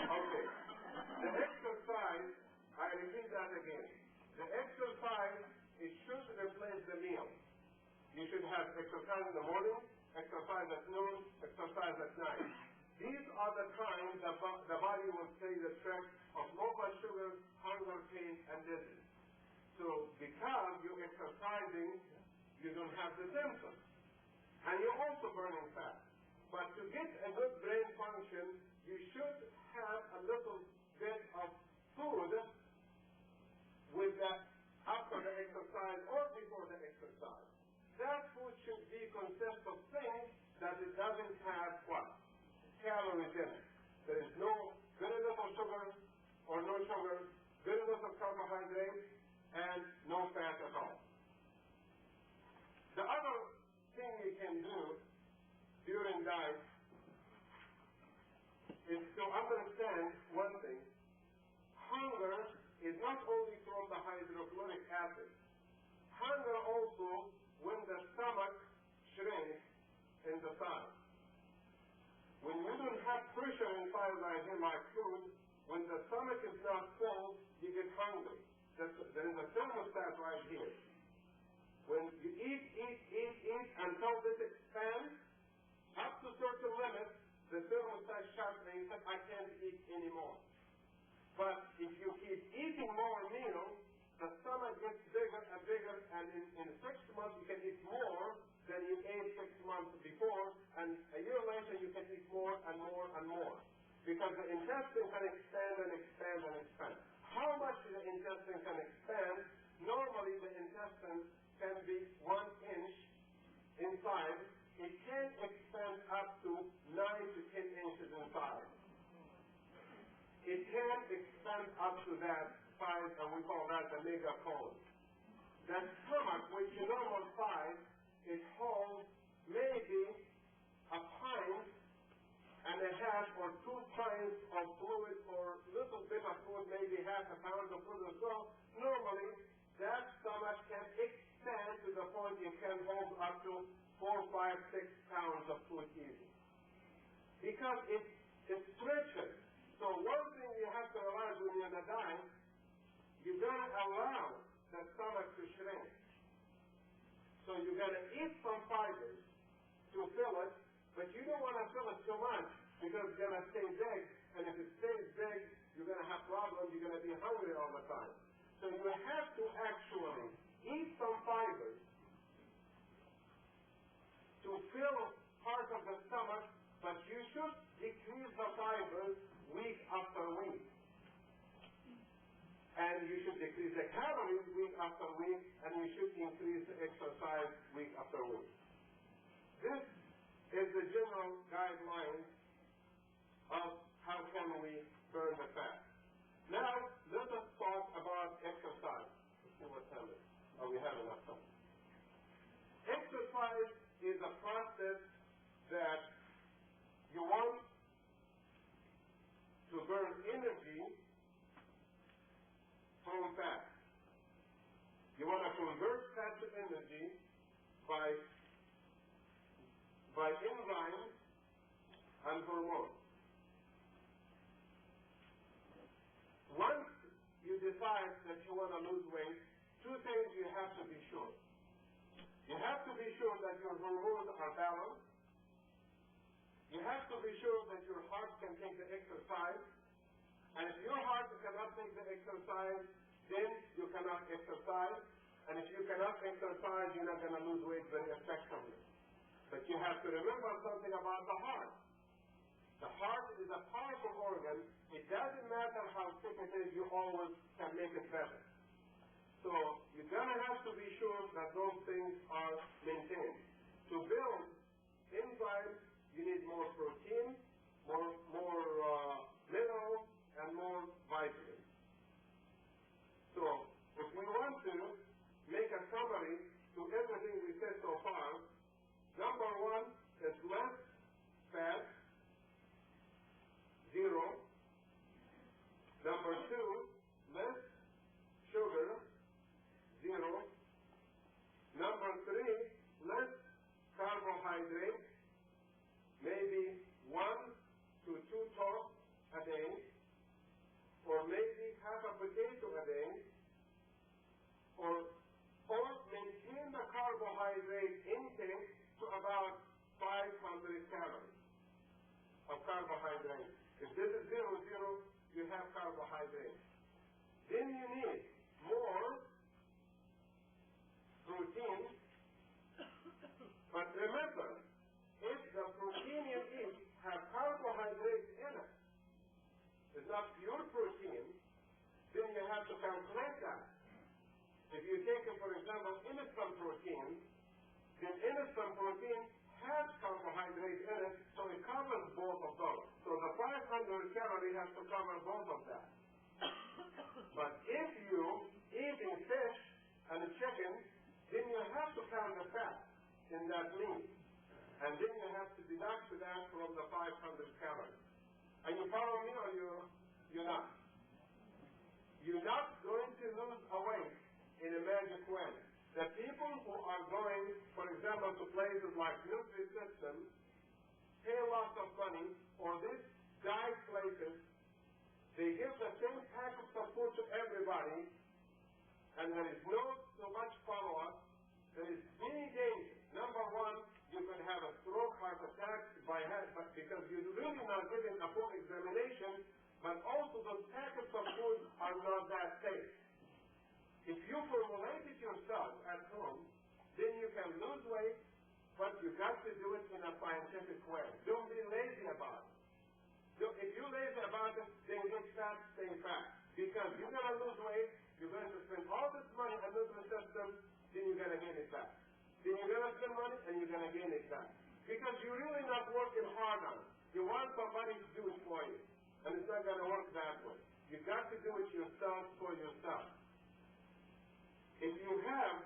Okay. The exercise, I repeat that again. The exercise, it should replace the meal. You should have exercise in the morning, exercise at noon, exercise at night. These are the times the body will play the trick of low blood sugar, hunger, pain, and dizziness. So because you're exercising, you don't have the symptoms. And you're also burning fat. But to get a good brain function, you should have a little bit of food with that after the exercise or before the exercise. That food should consist of things that it doesn't have what? Calories in it. There is very little sugar or no sugar, very little carbohydrates, and no fat at all. The other thing you can do during diet is to understand one thing. Hunger is not only from the hydrochloric acid. Hunger also when the stomach shrinks in the side. When you don't have pressure inside like food, when the stomach is not full, you get hungry. There is a thermostat right here. When you eat until this expands, up to certain limits, the thermostat shuts and you say, I can't eat anymore. But if you keep eating more meals, the stomach gets bigger and bigger, and in 6 months you can eat more than you ate 6 months before, and a year later you can eat more and more and more. Because the intestine can expand and expand and expand. How much the intestine can expand? Normally the intestine can be 1 inch inside. It can expand up to 9 to 10 inches inside. It can expand up to that size, and we call that the megacolon. The stomach, which is normal size, it holds maybe a pint and a half or 2 pints of fluid, or a little bit of food, maybe half a pound of food or so. Normally, that stomach can expand to the point it can hold up to 4, 5, 6 pounds of food easy. Because it stretches. So one thing you have to realize when you're in a diet, you're going to allow the stomach to shrink. So you're going to eat some fibers to fill it, but you don't want to fill it too much because it's going to stay big. And if it stays big, you're going to have problems. You're going to be hungry all the time. So you have to actually eat some fibers to fill part of the stomach, but you should decrease the fibers week after week. And you should decrease the calories week after week, and you should increase the exercise week after week. This is the general guideline of how can we burn the fat. Now, let us talk about exercise. Let's see what time it is. Oh, we have enough time. Exercise is a process that you want to burn energy from fat. You want to convert fat to energy by enzymes and hormones. Once you decide that you want to lose weight, 2 things you have to be sure. You have to be sure that your hormones are balanced. You have to be sure that your heart can take the exercise. And if your heart cannot take the exercise, then you cannot exercise. And if you cannot exercise, you're not going to lose weight very effectively. But you have to remember something about the heart. The heart is a powerful organ. It doesn't matter how sick it is, you always can make it better. So you're going to have to be sure that those things are maintained. To build enzymes, you need more protein, more minerals, and more vitamins. So if we want to make a summary to everything we said so far, number one is less fat, 0. Number two, less sugar, 0. Number three, less carbohydrate, maybe 1 to 2 toasts a day, or maybe half a potato a day, or maintain the carbohydrate intake to about 500 calories of carbohydrate. If this is 0, 0, you have carbohydrate. Then you need more protein. But remember, if the protein you eat have carbohydrates in it, it's not pure protein, then you have to calculate that. If you take, for example, instant protein, then instant protein has carbohydrates in it, so it covers both of those. So the 500 calories has to cover both of that. But if you eating fish and chicken, then you have to count the fat in that meat. And then you have to deduct that from the 500 calories. Are you following me or you're not? You're not going to lose weight in a magic way. The people who are going, for example, to places like Nutri-System, pay lots of money, or these diet places, they give the same packets of food to everybody, and there is no so much follow-up. There is many dangers. Number one, you could have a stroke, heart attack because you're really not getting a full examination, but also those packets of food are not that safe. If you formulate it yourself at home, then you can lose weight, but you got to do it in a scientific way. Don't be lazy about it. If you're lazy about it, then get fat, stay fat. Because you're going to lose weight, you're going to spend all this money on Nutri-System, then you're going to gain it back. Then you're going to spend money and you're going to gain it back. Because you're really not working hard on it. You want somebody to do it for you. And it's not going to work that way. You've got to do it yourself for yourself. If you have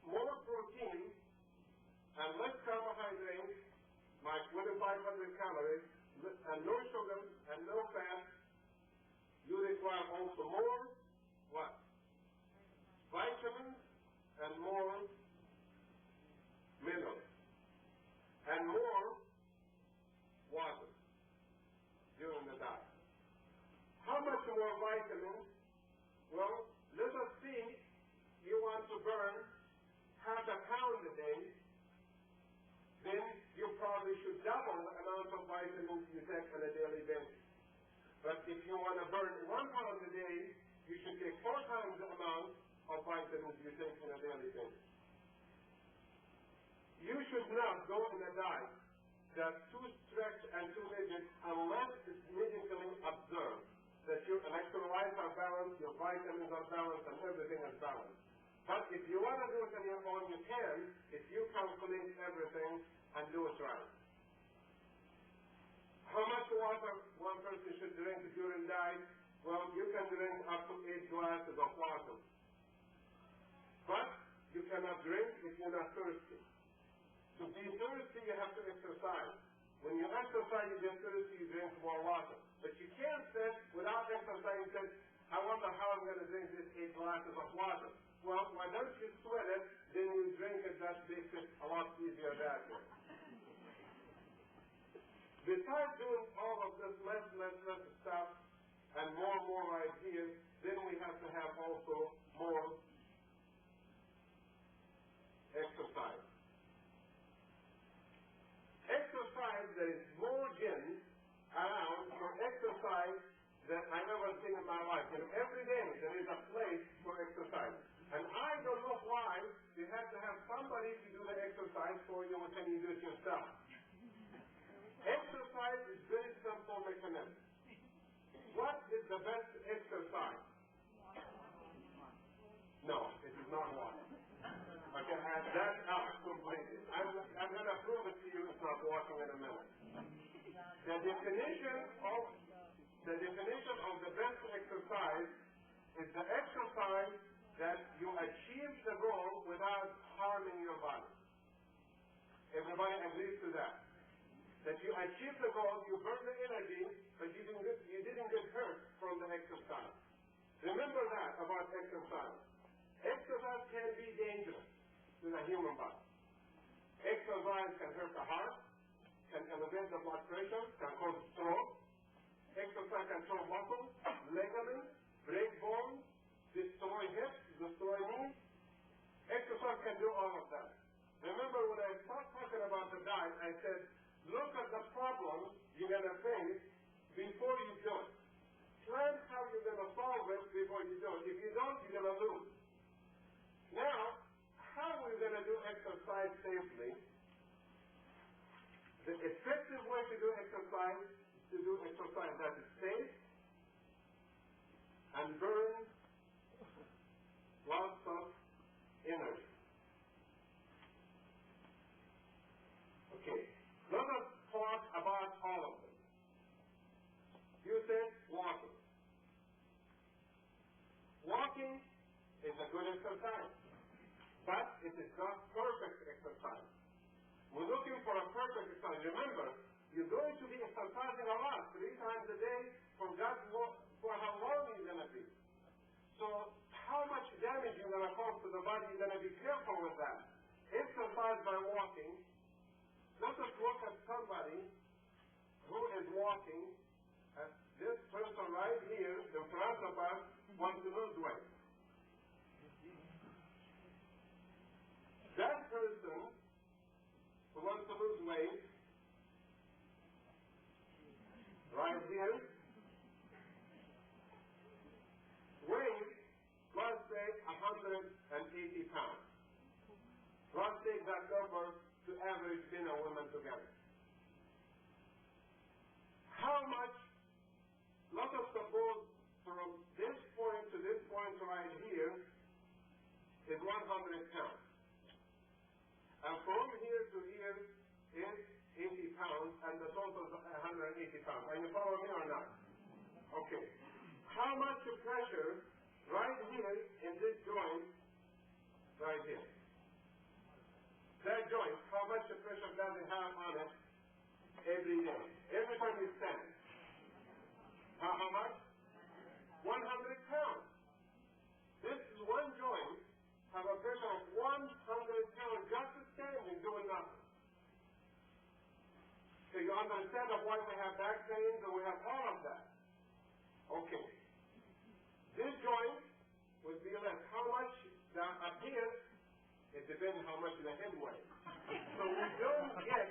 more protein and less carbohydrates, like 2,500 calories, and no sugar and no fat, you require also more what? Vitamins and more minerals and more water during the diet. How much more vitamins? Well, let us see. You want to burn half a pound a day, then you probably should double the amount of vitamins you take on a daily basis. But if you want to burn 1 pound a day, you should take 4 times the amount of vitamins you take on a daily basis. You should not go in a diet that's too strict and too rigid unless it's medically observed that your electrolytes are balanced, your vitamins are balanced, and everything is balanced. But if you want to do it on your own, you can, if you calculate everything and do it right. How much water one person should drink during diet? Well, you can drink up to 8 glasses of water. But you cannot drink if you're not thirsty. To be thirsty, you have to exercise. When you exercise, you get thirsty, you drink more water. But you can't sit without exercising and say, I wonder how I'm going to drink this 8 glasses of water. Well, why don't you sweat it, then you drink it, that makes it a lot easier that way. Besides doing all of this less stuff and more ideas, then we have to have also more exercise. there is more gyms around for exercise than I've ever seen in my life. And every day there is a place for exercise. And I don't know why you have to have somebody to do the exercise for you when you do it yourself. Exercise is very simple mechanism. What is the best exercise? No, it is not water. Okay, that's out completely. I'm going to prove it to you it's not walking in a minute. The definition of the best exercise is the exercise that you achieve the goal without harming your body. Everybody agrees to that. That you achieve the goal, you burn the energy, but you didn't get hurt from the exercise. Remember that about exercise. Exercise can be dangerous to the human body. Exercise can hurt the heart, can elevate the blood pressure, can cause stroke. Exercise can throw muscles, ligaments, break bones, destroy hips, destroy knees. Exercise can do all of that. Remember when I started talking about the diet, I said, look at the problem you're going to face before you do it. Plan how you're going to solve it before you do it. If you don't, you're going to lose. Now, how are we going to do exercise safely? The effective way to do exercise is to do exercise that is safe and burns lots of energy. Okay, let us talk about all of them. You said walking. Walking is a good exercise, but it is not perfect exercise. We're looking for a perfect exercise. Remember, you're going to be exercising a lot, 3 times a day, for how long you're going to be. So how much damage you're going to cause to the body, you're going to be careful with that. Exercise by walking. Let us look at somebody who is walking, and this person right here in front of us wants to lose weight. That person who wants to lose weight, right here, weighs, let's say, 180 pounds. Let's take that number to average men and women together. How much, let us suppose from this point to this point right here is 100 pounds. And from here to here is 80 pounds, and the total is 180 pounds. Are you following me or not? Okay. How much pressure right here in this joint, right here? That joint, how much pressure does it have on it every day? Every time you stand. How much? 100 pounds. This is one joint have a pressure of 100 pounds just standing, doing nothing. So you understand of why we have back pains and we have all of that. Okay. This joint would be less. How much down up here? It depends how much the head weighs. So we don't get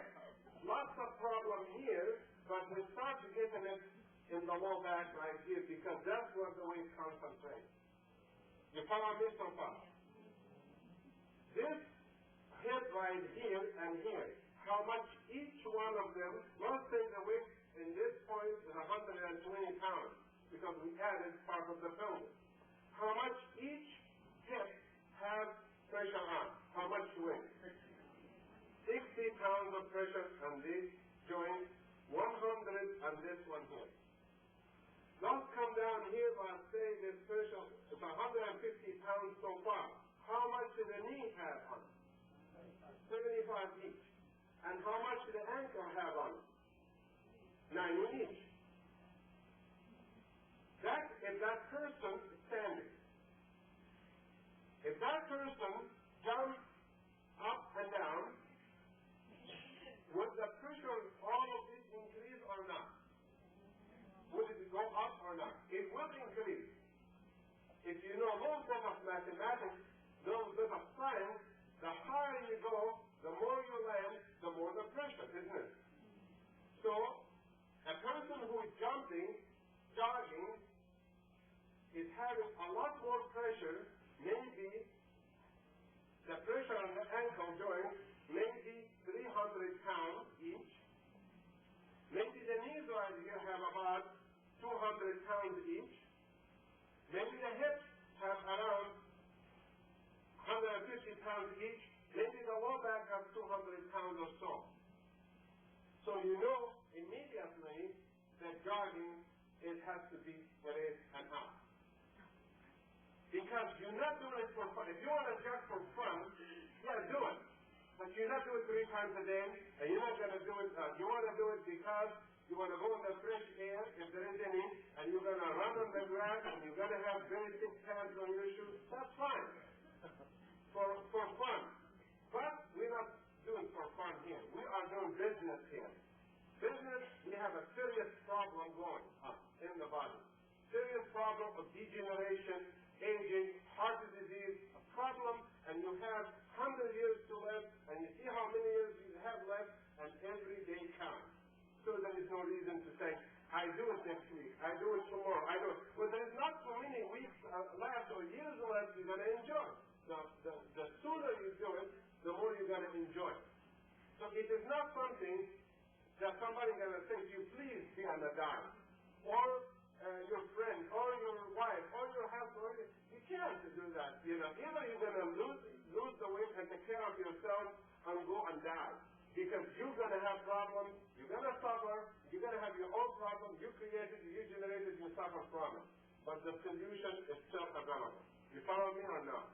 lots of problem here, but we start getting it in the low back right here because that's where the weight concentrates. You follow me so far? This hip right here and here, how much each one of them, let's say the weight in this point is 120 pounds because we added part of the pelvis. How much each hip has pressure on? How much weight? 60 pounds of pressure on this joint, 100 on this one here. Let's come down here, let's say this pressure is 150 pounds so far. How much does the knee have on it? 75 each. And how much does the ankle have on it? 90 each. That is that person standing. If that person jumps up and down, would the pressure of all of this increase or not? Would it go up or not? It would increase. If you know a little bit of mathematics, a little bit of science, the higher you go, the more you land, the more the pressure, isn't it? having a lot more pressure, maybe the pressure on the ankle joint, maybe 300 pounds each. Maybe the knees right here have about 200 pounds each. Maybe the hips have around 150 pounds each. Maybe the low back has 200 pounds or so. So you know immediately that jogging, it has to be raised and up. Because you're not doing it for fun. If you want to jog for fun, yeah, do it. But you're not doing it 3 times a day, and you're not going to do it, you want to do it because you want to go in the fresh air, if there is any, and you're going to run on the grass, and you're going to have very thick pads on your shoes, that's fine. For fun. But we're not doing for fun here. We are doing business here. Business, we have a serious problem going on in the body. Serious problem of degeneration, aging, heart disease, a problem, and you have 100 years to live, and you see how many years you have left, and every day counts. So there is no reason to say, I do it next week, I do it tomorrow, I do it. Well, there is not so many weeks left or years left you're going to enjoy. The sooner you do it, the more you're going to enjoy it. So it is not something that somebody's going to say to you, please be on the diet. Or your friend, or your wife, or your husband. You can't do that. You know, either you're going to lose the weight and take care of yourself and go and die. Because you're going to have problems, you're going to suffer, you're going to have your own problems, you created, you generated, you suffer from it. But the solution is still available. You follow me or not?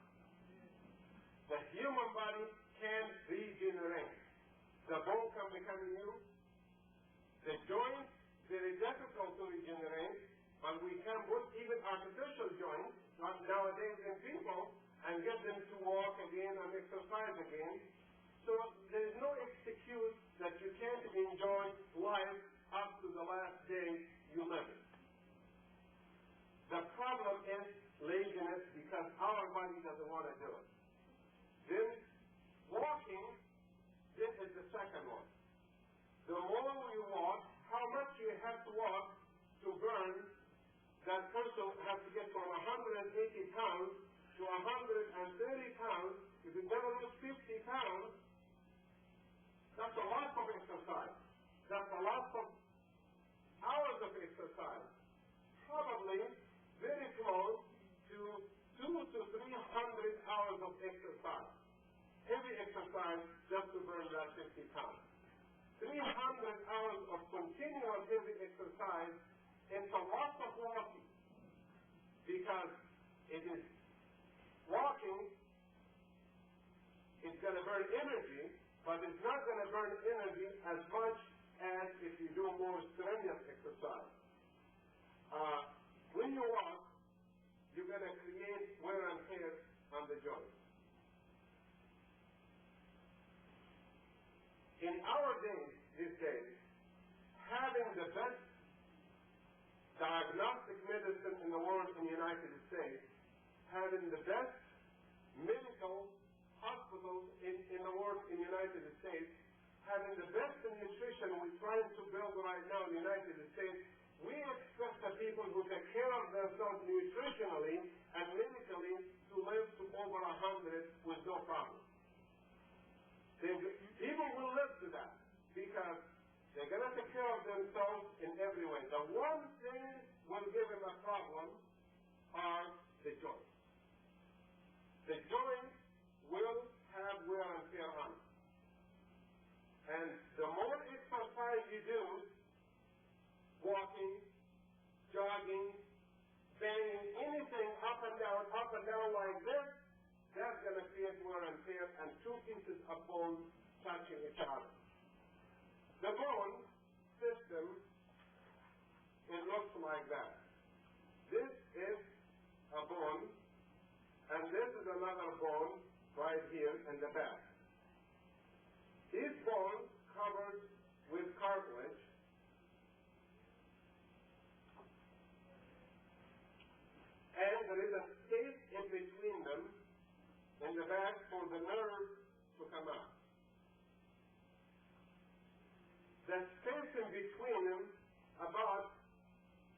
The human body can regenerate. The bone can become new. The joints, very difficult to regenerate, but we can put even artificial joints nowadays in people and get them to walk again and exercise again. So there is no excuse that you can't enjoy life up to the last day you live it. The problem is laziness because our body doesn't want to do it. Then walking, this is the second one. The more you walk, how much you have to walk to burn, that person has to get from 180 pounds to 130 pounds. If you never lose 50 pounds, that's a lot of exercise. That's a lot of hours of exercise. Probably very close to 200 to 300 hours of exercise. Heavy exercise just to burn that 50 pounds. 300 hours of continuous heavy exercise, it's a lot of walking. Because it is walking, it's going to burn energy, but it's not going to burn energy as much as if you do more strenuous exercise. When you walk, you're going to create wear and tear on the joints. In our days, these days, having the best diagnostic medicine in the world in the United States, having the best medical hospitals in the world in the United States, having the best in nutrition we're trying to build right now in the United States, we expect the people who take care of themselves nutritionally and medically to live to over 100 with no problem. People will live to that because they're going to take care of themselves in every way. The one thing will give them a problem are the joints. The joints will have wear and tear on it. And the more exercise you do, walking, jogging, banging, anything up and down like this, that's going to create wear and tear and two pieces of bone touching each other. The bone system, it looks like that. This is a bone, and this is another bone right here in the back. These bones covered with cartilage, and there is a space in between them in the back for the nerve to come out. The space in between them about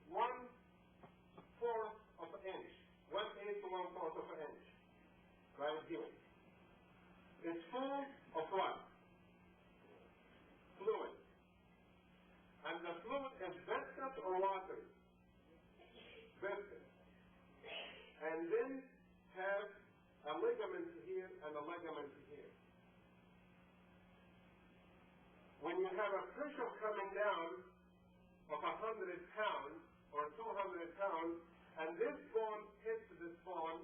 1/4 of an inch. then have a ligament here and a ligament here. When you have a pressure coming down of 100 pounds or 200 pounds, and this bone hits this bone,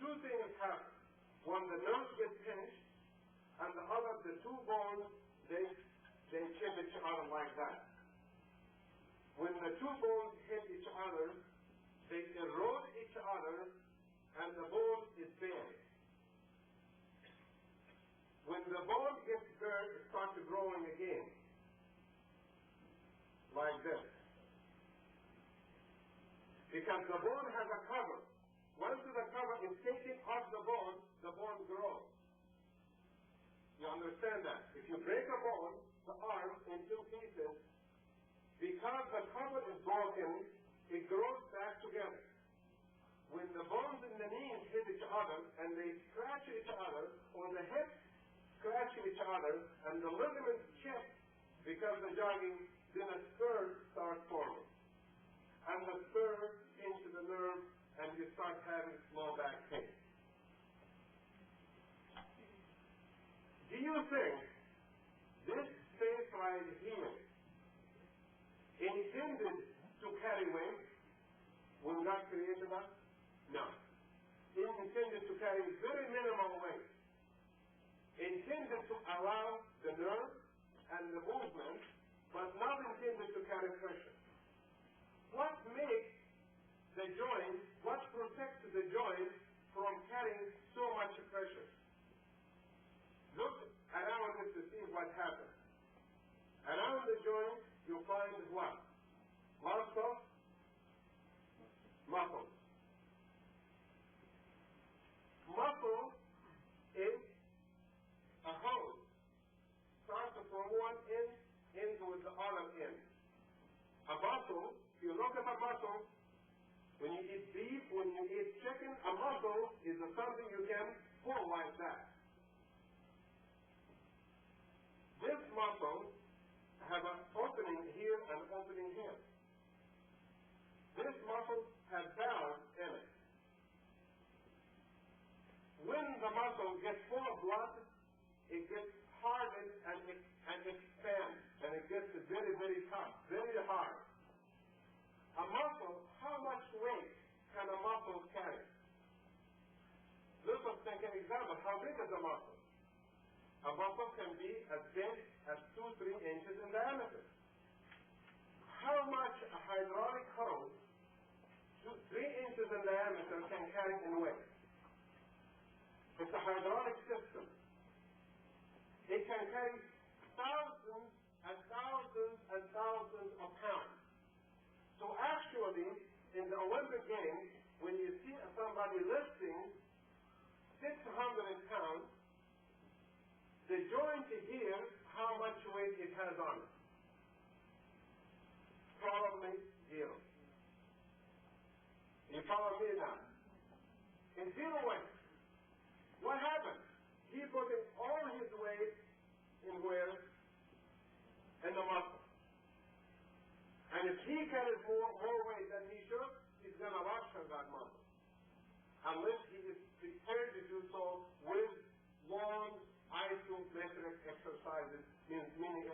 two things happen. One, the nerves get pinched, and the two bones, they chip each other like that. When the two bones hit each other, they erode each other, and the bone is bare. When the bone gets bare, it starts growing again, like this. Because the bone has a cover. Once the cover is taken off the bone grows. You understand that? If you break a bone, the arm, in two pieces, because the cover is broken, it grows back together. When the bones in the knees hit each other and they scratch each other, or the hips scratch each other, and the ligaments chip because of jogging, then a spur starts forming. And the spur into the nerve, and you start having low back pain. Do you think this space right here intended to carry weight when God created us? No. It intended to carry very minimal weight. Intended to allow the nerve and the movement, but not intended to carry pressure. What makes the joint, what protects the joint from carrying so much pressure? Look around it to see what happens. Around the joint, you find what? Lots of muscles. Muscle is a hose. Starts from one end into the other end. A muscle, if you look at a muscle, when you eat beef, when you eat chicken, a muscle is something you can pull like that. This muscle has an opening here and an opening here. This muscle has valves in it. When the muscle gets full of blood, it gets hardened and expands, and it gets very, very tough, very hard. A muscle, how much weight can a muscle carry? Let us take an example. How big is a muscle? A muscle can be as big as 2-3 inches in diameter. How much a hydraulic hose, 3 inches in diameter, can carry in weight? It's a hydraulic system. It can carry thousands and thousands and thousands of pounds. So actually, in the Olympic Games, when you see somebody lifting 600 pounds, the joint here, how much weight it has on it? Probably 0. You follow me now? It's 0 weight. What happened? He put in all his weight in where? In the muscle. And if he carries more weight than he should, he's going to rupture that muscle. Unless he is prepared to do so with long isometric exercises, meaning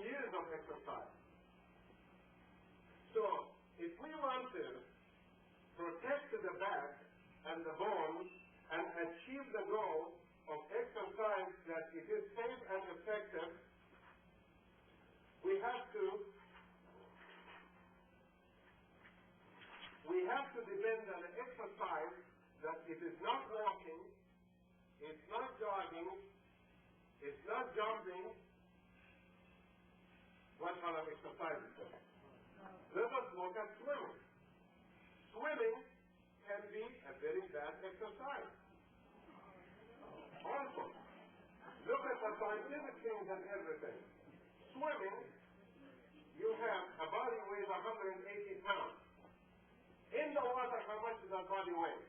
years of exercise. So, if we want to protect the back and the bones and achieve the goal of exercise that it is safe and effective, we have to depend on an exercise that it is not walking, it's not jogging, it's not jumping. What other exercises? Let us look at swimming. Swimming can be a very bad exercise. Also, look at the scientific things and everything. Swimming, you have a body weight of 180 pounds. In the water, how much does that body weigh?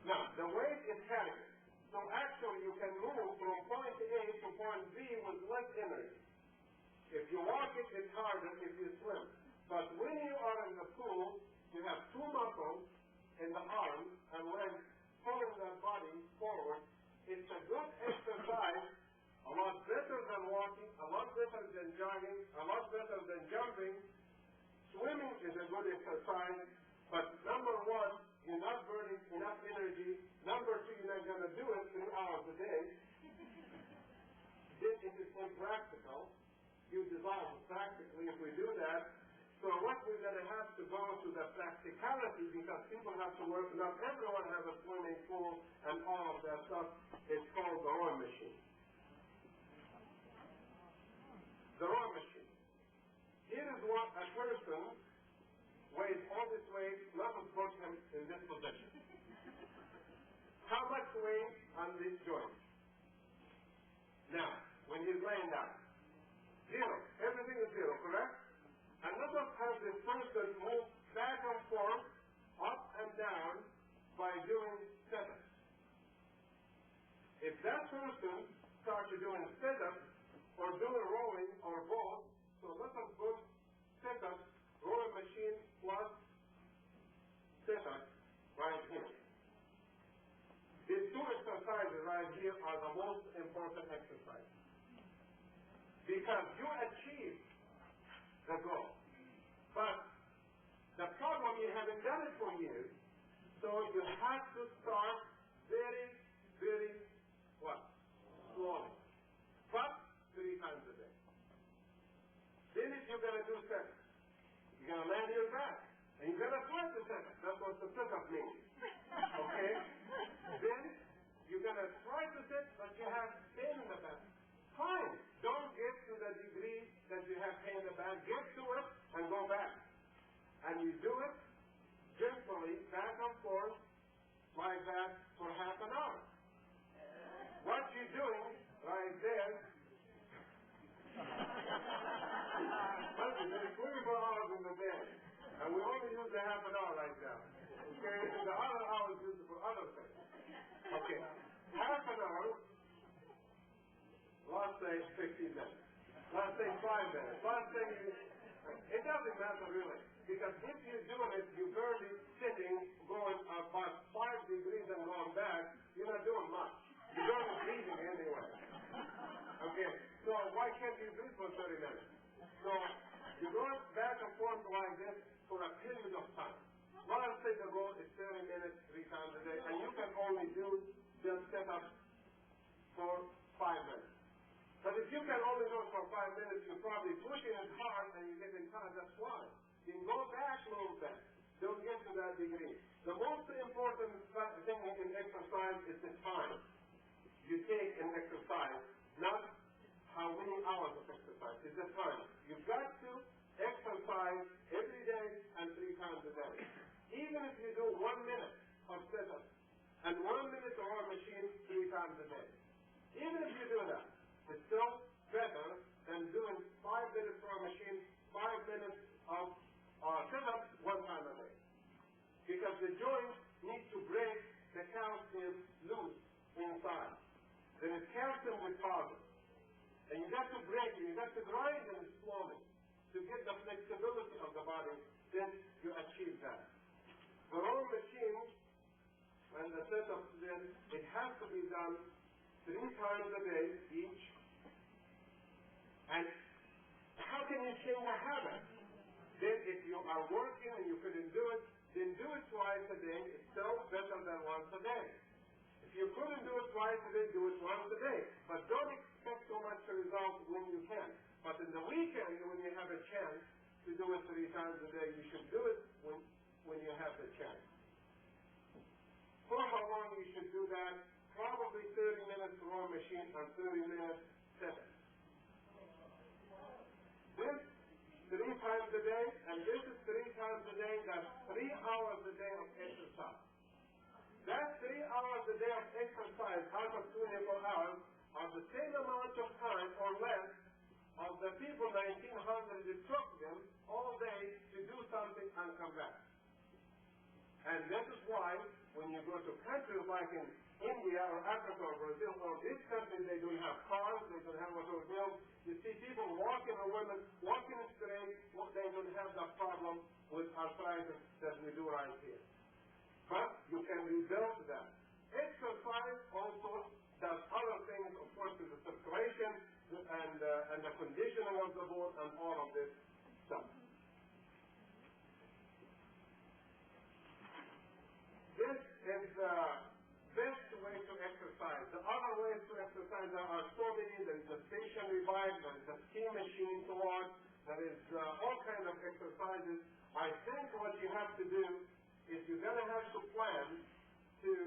Now, the weight is carried. So actually, you can move from point A to point B with less energy. If you walk it, it's harder if you swim. But when you are in the pool, you have two muscles hours a day, then it is impractical. You dissolve practically if we do that. So what we're going to have to go to the practicality, because people have to work. Not everyone has a swimming pool and all of that stuff. It's called the rowing machine. The rowing machine. Here is what a person weighs all this weight. Let us put him in this position. How much weight on this joint? Now, when he's laying down, zero. Everything is zero, correct? And let us have this person move back and forth, up and down, by doing sit-ups. If that person starts doing sit-ups, or doing rowing, or both, so let us put sit-ups, rowing machine plus sit-ups right here. These two exercises right here are the most important exercises. Because you achieve the goal. But the problem, you haven't done it for years, so you have to start very, very, slowly. But 3 times a day. Then if you're going to do sit-ups, you're going to land your back. And you're going to try to sit-up. That's what the sit-up means. Okay? Then you're going to try to sit, but you have pain in the back. Fine. Don't get to the degree that you have pain in the back. Get to it and go back. And you do it gently, back and forth, like that, for half an hour. What you're doing right there, there's 24 hours in the day, and we only use a half an hour right now. Okay? And the other hour is used for other things. Okay. Half an hour, let's say 15 minutes. Let's say 5 minutes. Let's say it doesn't matter really. Because if you're doing it, you're barely sitting, going about 5 degrees and going back, you're not doing much. You're barely breathing anyway. Okay, so why can't you do it for 30 minutes? So you're going back and forth like this for a period of time. Well, let's say the goal is 30 minutes 3 times a day, and you can only do just sit-ups for 5 minutes. But if you can only do it for 5 minutes, you're probably pushing it hard and you're getting tired. That's why. You can go back a little bit. Don't get to that degree. The most important thing in exercise is the time you take in exercise, not how many hours of exercise. It's the time. You've got to exercise every day and 3 times a day. Even if you do 1 minute of sit-ups and 1 minute of our machine 3 times a day. Even if you do that, it's still better than doing 5 minutes for a machine, 5 minutes of sit-ups 1 time a day. Because the joint needs to break the calcium loose inside. There is calcium deposit. And you got to break it, you got to grind them slowly to get the flexibility of the body, then you achieve that. The rowing machine and the sit-ups, then it has to be done 3 times a day each. And how can you change a habit? Then if you are working and you couldn't do it, then do it twice a day. It's still better than once a day. If you couldn't do it twice a day, do it once a day. But don't expect so much result when you can. But in the weekend, when you have a chance to do it 3 times a day, you should do it when you have the chance. For how long you should do that? Probably 30 minutes rowing machine and 30 minutes sit-ups. This 3 times a day, and this is 3 times a day. That's 3 hours a day of exercise. That 3 hours a day of exercise out of 24 hours are the same amount of time or less of the people 1900 it took them all day to do something and come back. And this is why when you go to countries like in India or Africa or Brazil or these countries, they don't have cars, they don't have automobiles. You see people walking or women walking straight, they don't have the problem with arthritis that we do right here. But you can rebuild that. Exercise also does other things, of course, with the circulation and the conditioning of the bone and all of this stuff. This is the best way to exercise. The other There is all kinds of exercises. I think what you have to do is you're going to have to plan your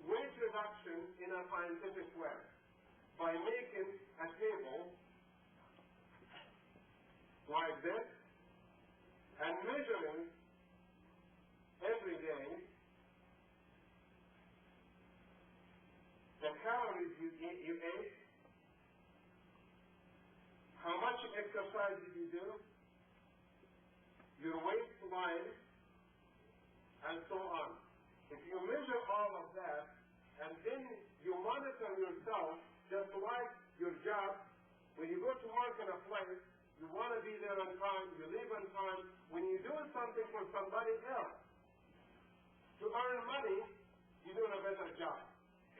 weight reduction in a scientific way by making a table like this and measuring every day the calories you ate, how much exercise did you do, your waistline, and so on. If you measure all of that, and then you monitor yourself, just like your job, when you go to work in a place, you want to be there on time, you leave on time. When you do something for somebody else to earn money, you're doing a better job.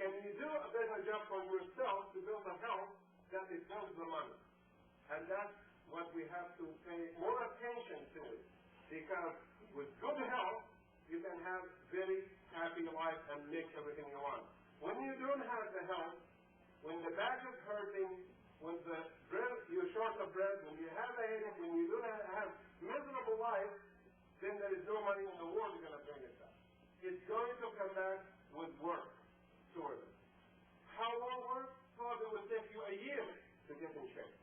Can you do a better job for yourself to build a health that it builds the money? And that's what we have to pay more attention to, because with good health, you can have very happy life and make everything you want. When you don't have the health, when the back is hurting, when the bread, you're short of bread, when you have a headache, when you don't have miserable life, then there is no money in the world you're going to bring it back. It's going to come back with work toward it. How long work? Probably will take you a year to get in shape.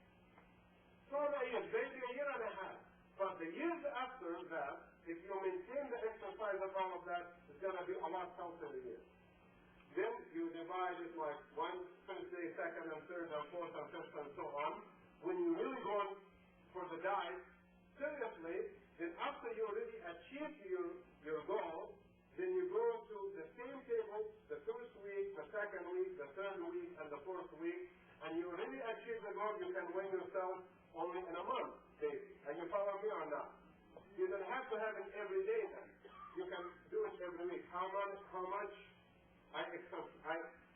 Probably a year, maybe a year and a half. But the years after that, if you maintain the exercise and all of that, it's going to be a lot healthier years. Then you divide it like one, first day, second, and third, and fourth, and fifth, and so on. When you really go for the diet, seriously, then after you already achieved your goal, then you go to the same table the first week, the second week, the third week, and the fourth week, and you already achieve the goal, you can weigh yourself only in a month, David. And you follow me or not? You don't have to have it every day then. You can do it every week. How much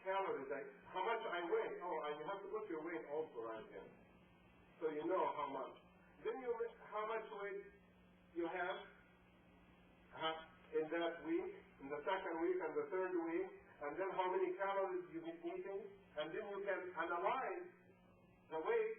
calories, how much I weigh. Oh, you have to put your weight also right here. So you know how much. Then how much weight you have in that week, in the second week and the third week, and then how many calories you've been eating, and then you can analyze the weight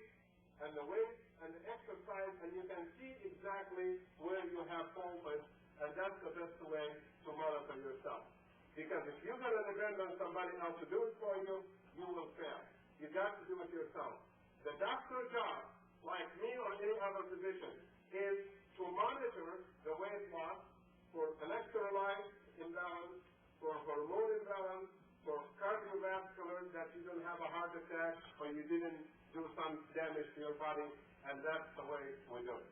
and the exercise, and you can see exactly where you have faltered, and that's the best way to monitor yourself. Because if you're going to depend on somebody else to do it for you, you will fail. You got to do it yourself. The doctor's job, like me or any other physician, is to monitor the weight loss for electrolyte imbalance, for hormone imbalance, for cardiovascular, that you don't have a heart attack or you didn't do some damage to your body, and that's the way we do it.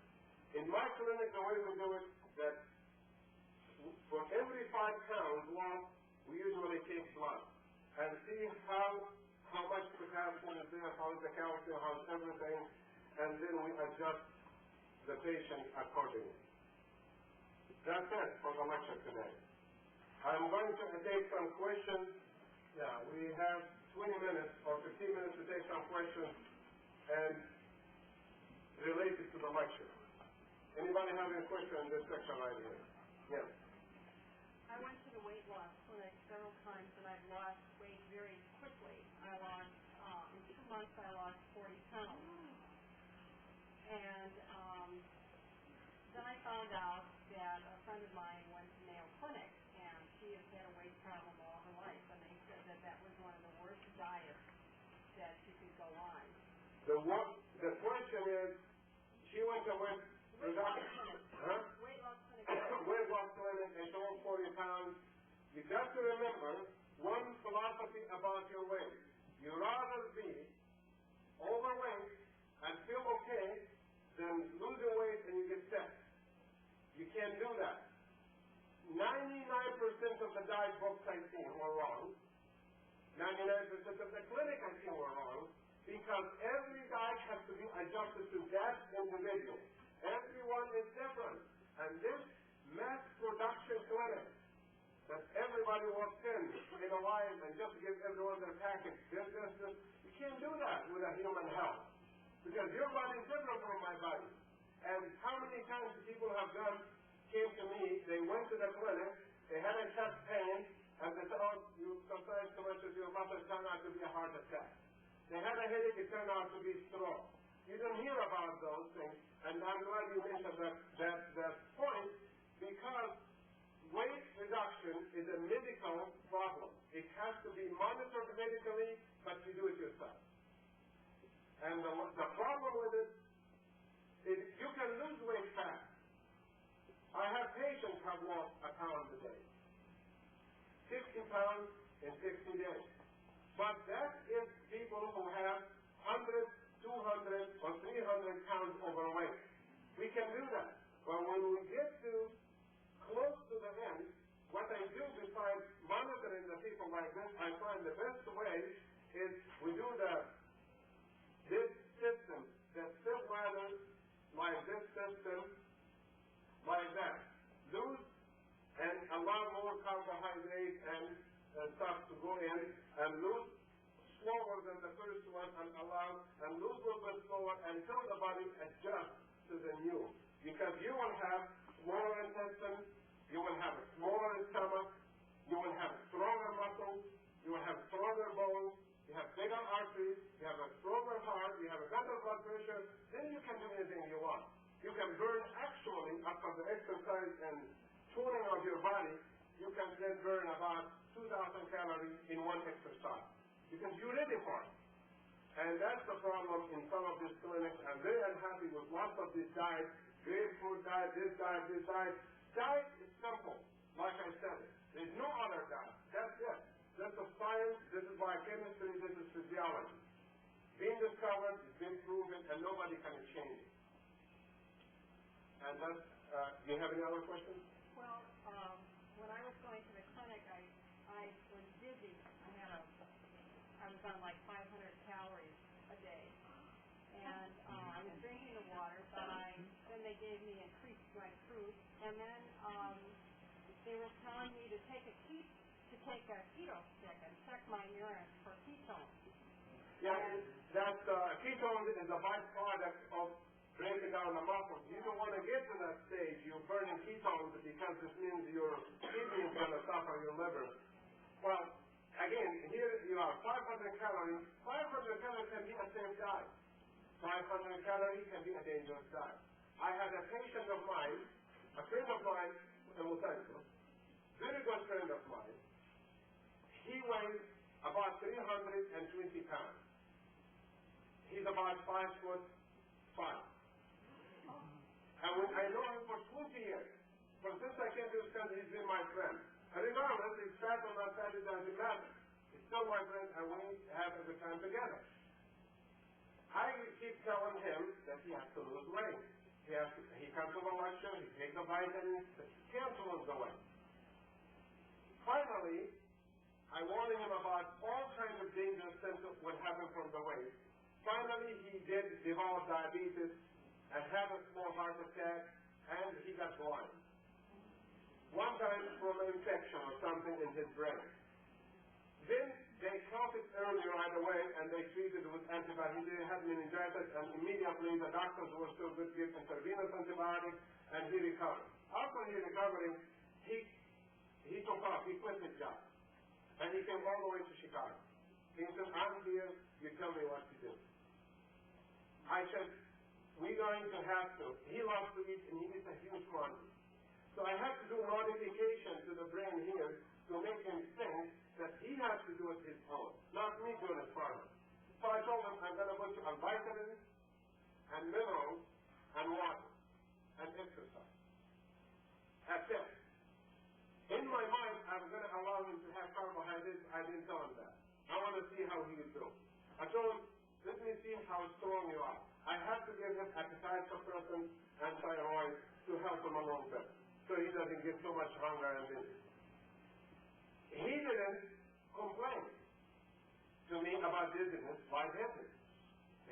In my clinic, the way we do it, that for every 5 pounds lost, we usually take blood and see how much potassium is there, how is the calcium, how is everything, and then we adjust the patient accordingly. That's it for the lecture today. I'm going to take some questions. Yeah, we have 20 minutes or 15 minutes to take some questions and related to the lecture. Anybody have any question in this section right here? Yes. I went to the weight loss clinic several times and I've lost weight very quickly. In 2 months I lost 40 pounds. And then I found out that a friend of mine went to Mayo Clinic and she has had a weight problem all her life, and they said that was one of the worst diets that she could go on. The question is, she went to weight loss clinic. Huh? Weight loss clinic. Weight loss clinic, and she lost 40 pounds. You got to remember one philosophy about your weight. You rather be overweight and feel okay than losing weight and you get sick. You can't do that. 99% of the diet books I've seen were wrong. 99% of the clinic I've seen were wrong, because every diet has to be adjusted to that individual. Everyone is different. And this mass production clinic that everybody walks in a line and just give everyone their package, this, you can't do that with a human health. Because your body is different from my body. And how many times people have came to me, they went to the clinic, they had a chest pain, and they said, oh, you exercise too much of your muscles, turn out to be a heart attack. They had a headache, it turned out to be stroke. You don't hear about those things, and I'm glad you mentioned that point, because weight reduction is a medical problem. It has to be monitored medically, but you do it yourself. And the problem with it is you can lose weight fast. I have patients who have lost a pound a day. 60 pounds in 60 days. But that is people who have 100, 200, or 300 pounds overweight. We can do that. But when we get to close to the end, what I do besides monitoring the people like this, I find the best way is we do this system, the step ladder, like this system, like that. Lose and allow more carbohydrate and stuff to go in, and lose slower than the first one, and allow, and lose a little bit slower until the body adjusts to the new. Because you will have smaller intestine, you will have a smaller stomach, you will have stronger muscles, you will have stronger bones, you have bigger arteries, you have a stronger heart, you have a better blood pressure, then you can do anything you want. You can burn, actually, after the exercise and tuning of your body, you can then burn about 2,000 calories in one exercise. Because you're ready for it. And that's the problem in some of these clinics. I'm very unhappy with lots of these diets, grapefruit diet, this diet, this diet. Diet is simple, like I said. There's no other diet. That's it. That's a science, this is biochemistry, this is physiology. Being discovered, it's been proven, and nobody can change it. And that's, do you have any other questions? Well, when I was going to the clinic, I was dizzy. I was on like 500 calories a day. And I was drinking the water, but then they gave me increased my fruit. And then they were telling me to take a keto stick and check my urine for ketones. Yeah, that ketone is a byproduct of breaking down the muscles. You don't want to get to that stage. You're burning ketones because this means your kidney is going to suffer, your liver. Well, again, here you are, 500 calories. 500 calories can be a safe diet. 500 calories can be a dangerous diet. I had a patient of mine, a friend of mine, very good friend of mine. He weighs about 320 pounds. He's about 5'5". And when I know him for 20 years, but since I came to this country, he's been my friend. And regardless, he's fat or not fat, it doesn't matter. He's still my friend, and we have a good time together. I keep telling him that he has to lose weight. He comes to the lecture, he takes the vitamins, but he can't lose the weight. Finally, I warned him about all kinds of dangerous symptoms would happen from the weight. Finally, he did develop diabetes and had a small heart attack, and he got blind. One time from an infection or something in his brain. Then they caught it early right away, and they treated it with antibiotics. He didn't have meningitis, and immediately the doctors were still good to give intravenous antibiotics, and he recovered. After he recovered, he took off. He quit his job. And he came all the way to Chicago. He said, I'm here, you tell me what to do. I said, we're going to have to. He loves to eat, and he eats a huge quantity. So I have to do modification to the brain here to make him think that he has to do it his own, not me doing it for him. So I told him, I'm going to put you on vitamins and minerals and water and exercise. That's it. In my mind, I'm going to allow him to have carbohydrates. I didn't tell him that. I want to see how he would do. I told him, let me see how strong you are. I have to give him appetite suppressants and thyroid to help him a little bit, so he doesn't get so much hunger and dizzy. He didn't complain to me about dizziness, lightheadedness.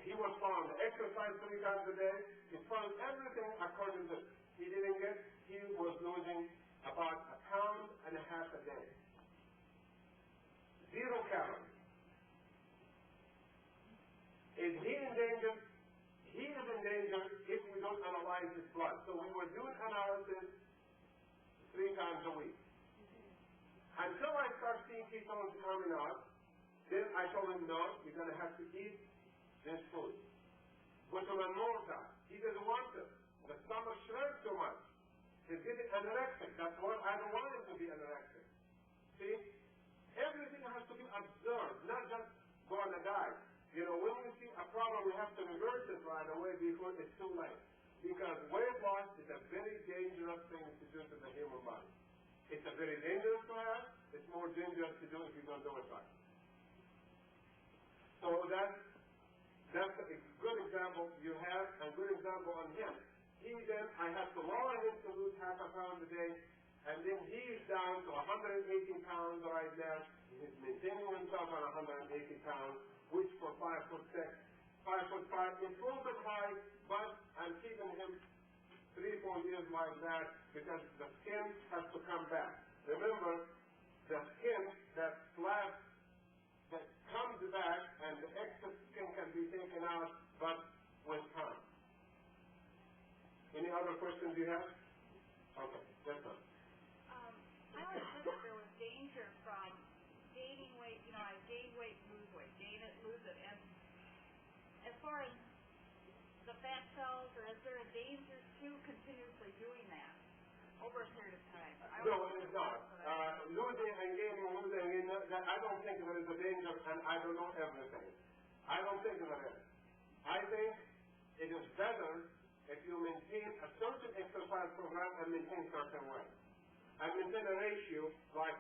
He was found to exercise 3 times a day. He found everything according to he didn't get. He was losing about 1.5 pounds a day. 0 calories. Is he in danger? He is in danger if we don't analyze his blood. So we were doing analysis 3 times a week. Until I start seeing ketones coming out, Then I told him, no, you're going to have to eat this food. Put him on more time. He doesn't want it. The stomach shrinks too much. He's getting anorexic. That's what I don't want him to be anorexic. See? Everything has to be observed, not just go on a diet. You know, when we see a problem, we have to reverse it right away before it's too late. Because weight loss is a very dangerous thing to do to the human body. It's a very dangerous to have. It's more dangerous to do if you don't do it right. So that's a good example you have, a good example on him. I have to lower him to lose half a pound a day, and then he's down to 180 pounds right now. He's maintaining himself on 180 pounds, which for 5'6", 5'5", it's a little bit high, but I'm keeping him 3-4 years like that because the skin has to come back. Remember, the skin, that flap that comes back and the excess skin can be taken out, but with time. Any other questions you have? Okay, that's all. I always heard that there was danger from gaining weight. You know, I gain weight, lose weight, gain it, lose it. And as far as the fat cells, or is there a danger to continuously doing that over a period of time? No, it is not. Losing and gaining, I don't think there is a danger, and I don't know everything. I don't think there is. I think it is better if you maintain a certain exercise program and maintain certain weight. I maintain a ratio like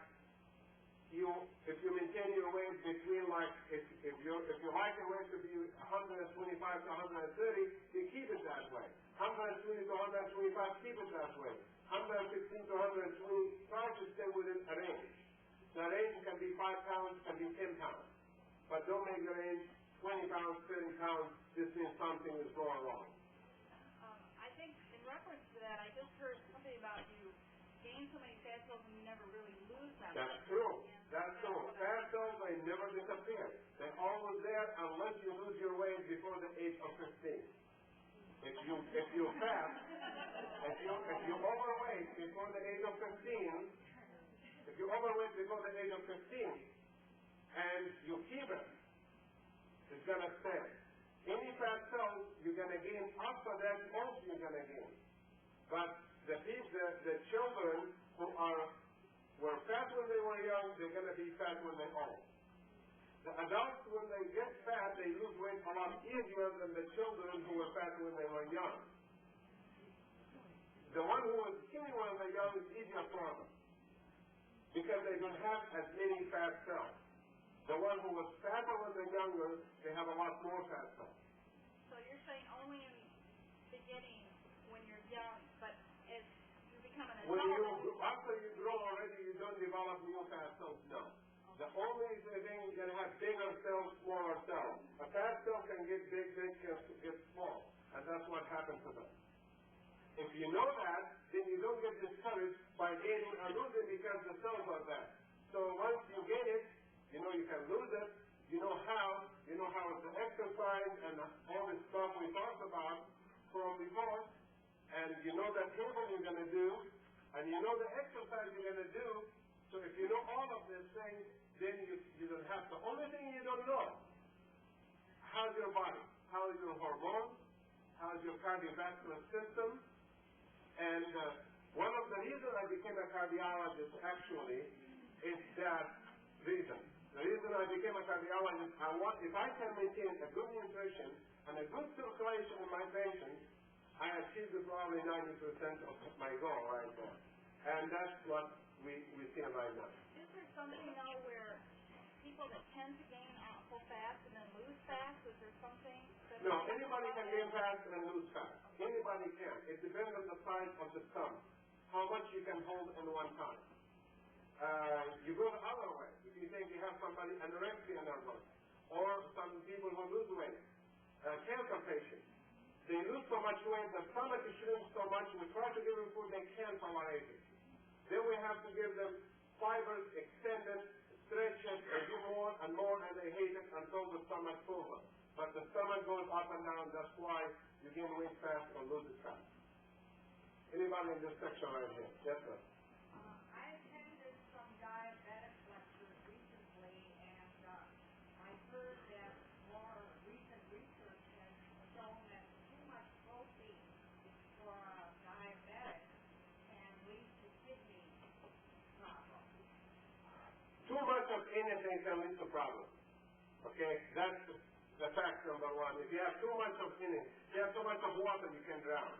if you maintain your weight between if you like your weight to be 125 to 130, you keep it that way. 120 to 125, keep it that way. 115 to 120, try to stay within a range. The range can be 5 pounds, can be 10 pounds. But don't make the range 20 pounds, 30 pounds. This means something is going wrong. I think in reference to that, I just heard something about you gain so many fat cells and you never really lose them. That's true. That's true. Fat cells, they never disappear. They're always there unless you lose your weight before the age of 15. If you're fat, if you're overweight before the age of 15, if you're overweight before the age of 15, and you keep it, it's going to stay. Any fat cells you're going to gain after that, also you're going to gain. But the children who were fat when they were young, they're going to be fat when they're old. The adults, when they get fat, they lose weight a lot easier than the children who were fat when they were young. The one who was skinny when they're young is easier for them because they don't have as many fat cells. The one who was fatter when they're younger, they have a lot more fat cells. So you're saying only in the beginning when you're young, but as you become an adult... After you grow already, you don't develop new fat cells, no. The only thing you're going to have bigger cells, smaller cells. A fat cell can get big, can get small. And that's what happens to them. If you know that, then you don't get discouraged by gaining or losing because the cells are there. So once you gain it, you know you can lose it. You know how it's the exercise and all this stuff we talked about from before. And you know the table you're going to do. And you know the exercise you're going to do. So if you know all of these things, then you don't have to. Only thing you don't know, how's your body? How is your hormones? How's your cardiovascular system? And one of the reasons I became a cardiologist actually is that reason. The reason I became a cardiologist, if I can maintain a good nutrition and a good circulation in my patients, I achieved probably 90% of my goal right there. And that's what we see right now. Is there something now where people that tend to gain awful fat and then lose fat, is there something? No, anybody can gain fat and lose fat. Anybody can. It depends on the size of the stomach, how much you can hold in one time. You go the other way. If you think you have somebody anorexia nervous, or some people who lose weight, cancer patients, they lose so much weight, the stomach shrinks so much, we try to give them food, they can't tolerate it. Then we have to give them fibers, extend it, stretch it, and do more and more, and they hate it until the stomach pulls up. But the stomach goes up and down, that's why you gain weight fast or lose it fast. Anybody in this section right here? Yes, sir. I attended some diabetic lectures recently, and can lead to problems. Okay, that's the fact number one. If you have too much of anything, if you have too much of water, you can drown.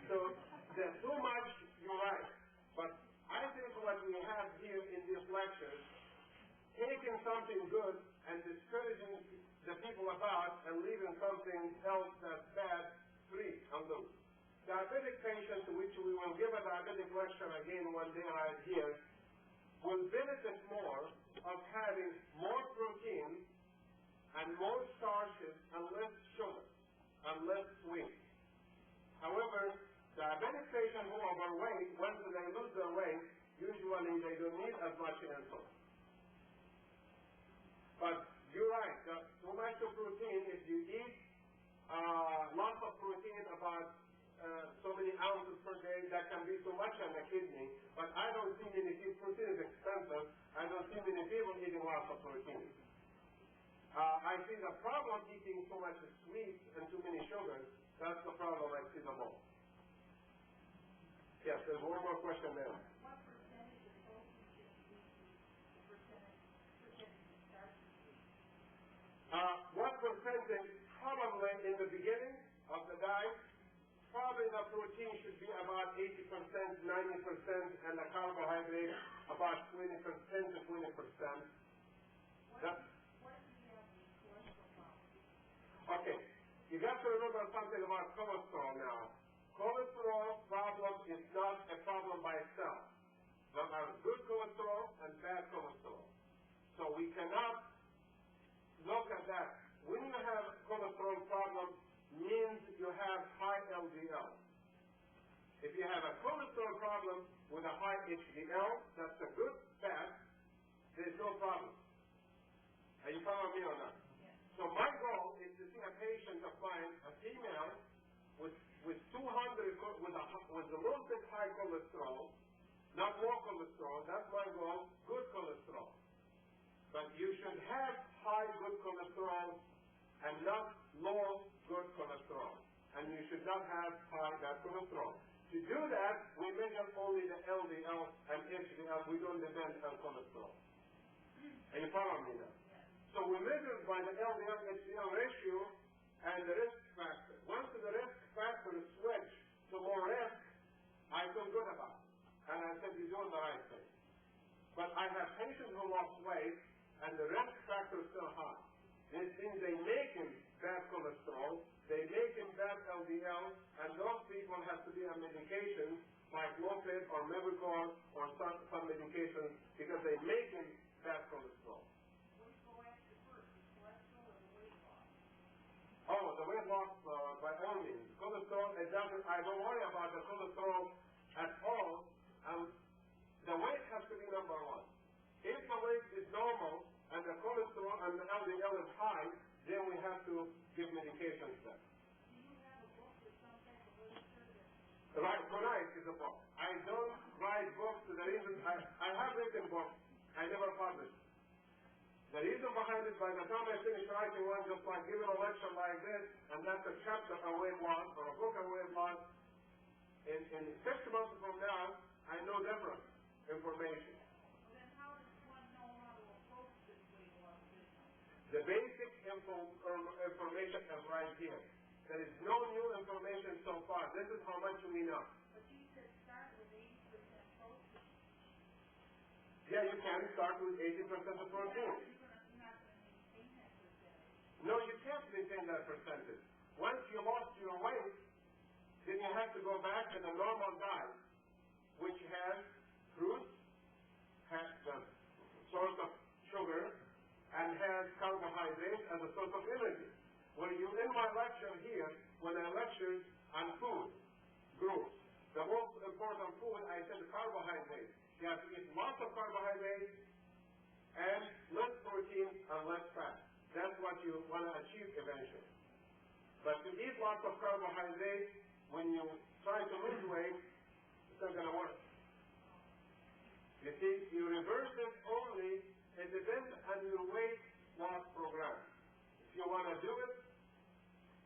So there's too much, you're right. But I think what we have here in these lectures, taking something good and discouraging the people about and leaving something else that's bad free and loose. Diabetic patients, which we will give a diabetic lecture again one day right here, will benefit more of having more protein and more starches and less sugar and less sweet. However, diabetic patients who are overweight, once they lose their weight, usually they don't need as much insulin. But you're right, too much of protein, if you eat lots of protein, about so many ounces per day, that can be too much on the kidney. But I don't see many people, protein is expensive, I don't see many people eating lots of protein. I see the problem eating too much sweets and too many sugars. That's the problem I see the most. Yes, there's one more question there. What percentage of protein should we eat? Percentage of starches? What percentage? Probably in the beginning of the diet, probably the protein should be about 80%, 90%, and the carbohydrate about 10 to 20%. Okay, you got to remember something about cholesterol now. Cholesterol problem is not a problem by itself. There are good cholesterol and bad cholesterol. So we cannot look at that. When you have cholesterol problem, means you have high LDL. If you have a cholesterol problem with a high HDL, that's a good fat, there's no problem. Are you following me or not? Yes. So my goal is to see a patient of mine, a female, with 200, with a little bit high cholesterol, not low cholesterol, that's my goal, good cholesterol. But you should have high good cholesterol and not low good cholesterol. And you should not have high bad cholesterol. To do that, we measure only the LDL and HDL. We don't depend on cholesterol. Are you following me now? So we measure by the LDL HDL ratio and the risk factor. Once the risk factor is switched to more risk, I feel good about it. And I said, you're doing the right thing. But I have patients who lost weight and the risk factor is still high. This means they make him bad cholesterol, they make him bad LDL, and those people have to be on medications like Lopez or Mevacor or some medications because they make him bad cholesterol. What do you go after first, the cholesterol or the weight loss? Oh, the weight loss, by all means. Cholesterol, I don't worry about the cholesterol at all. The weight has to be number one. If the weight is normal and the cholesterol and the LDL is high, then we have to give medications then. Do you have a book or some type of literature that... Right, tonight is a book. I don't write books. The reason I have written books, I never published. The reason behind it, by the time I finish writing one, just like giving a lecture like this, and that's a chapter on weight loss or a book on weight loss, in 6 months from now, I know different information. Then how does one know how to approach this weight loss business? The basic information is right here. There is no new information so far. This is how much we know. But you said start with 80% protein. Yeah, you can start with 80% of protein. You're not going to maintain that percentage. No, you can't maintain that percentage. Once you lost your weight, then you have to go back to the normal diet, which has fruits, has the source of sugar, and has carbohydrates as a source of energy. When you in my lecture here, when I lectured on food groups, the most important food, I said carbohydrates. You have to eat lots of carbohydrates and less protein and less fat. That's what you want to achieve eventually. But to eat lots of carbohydrates, when you try to lose weight, it's not going to work. You see, you reverse it only, it depends on your weight loss program. If you want to do it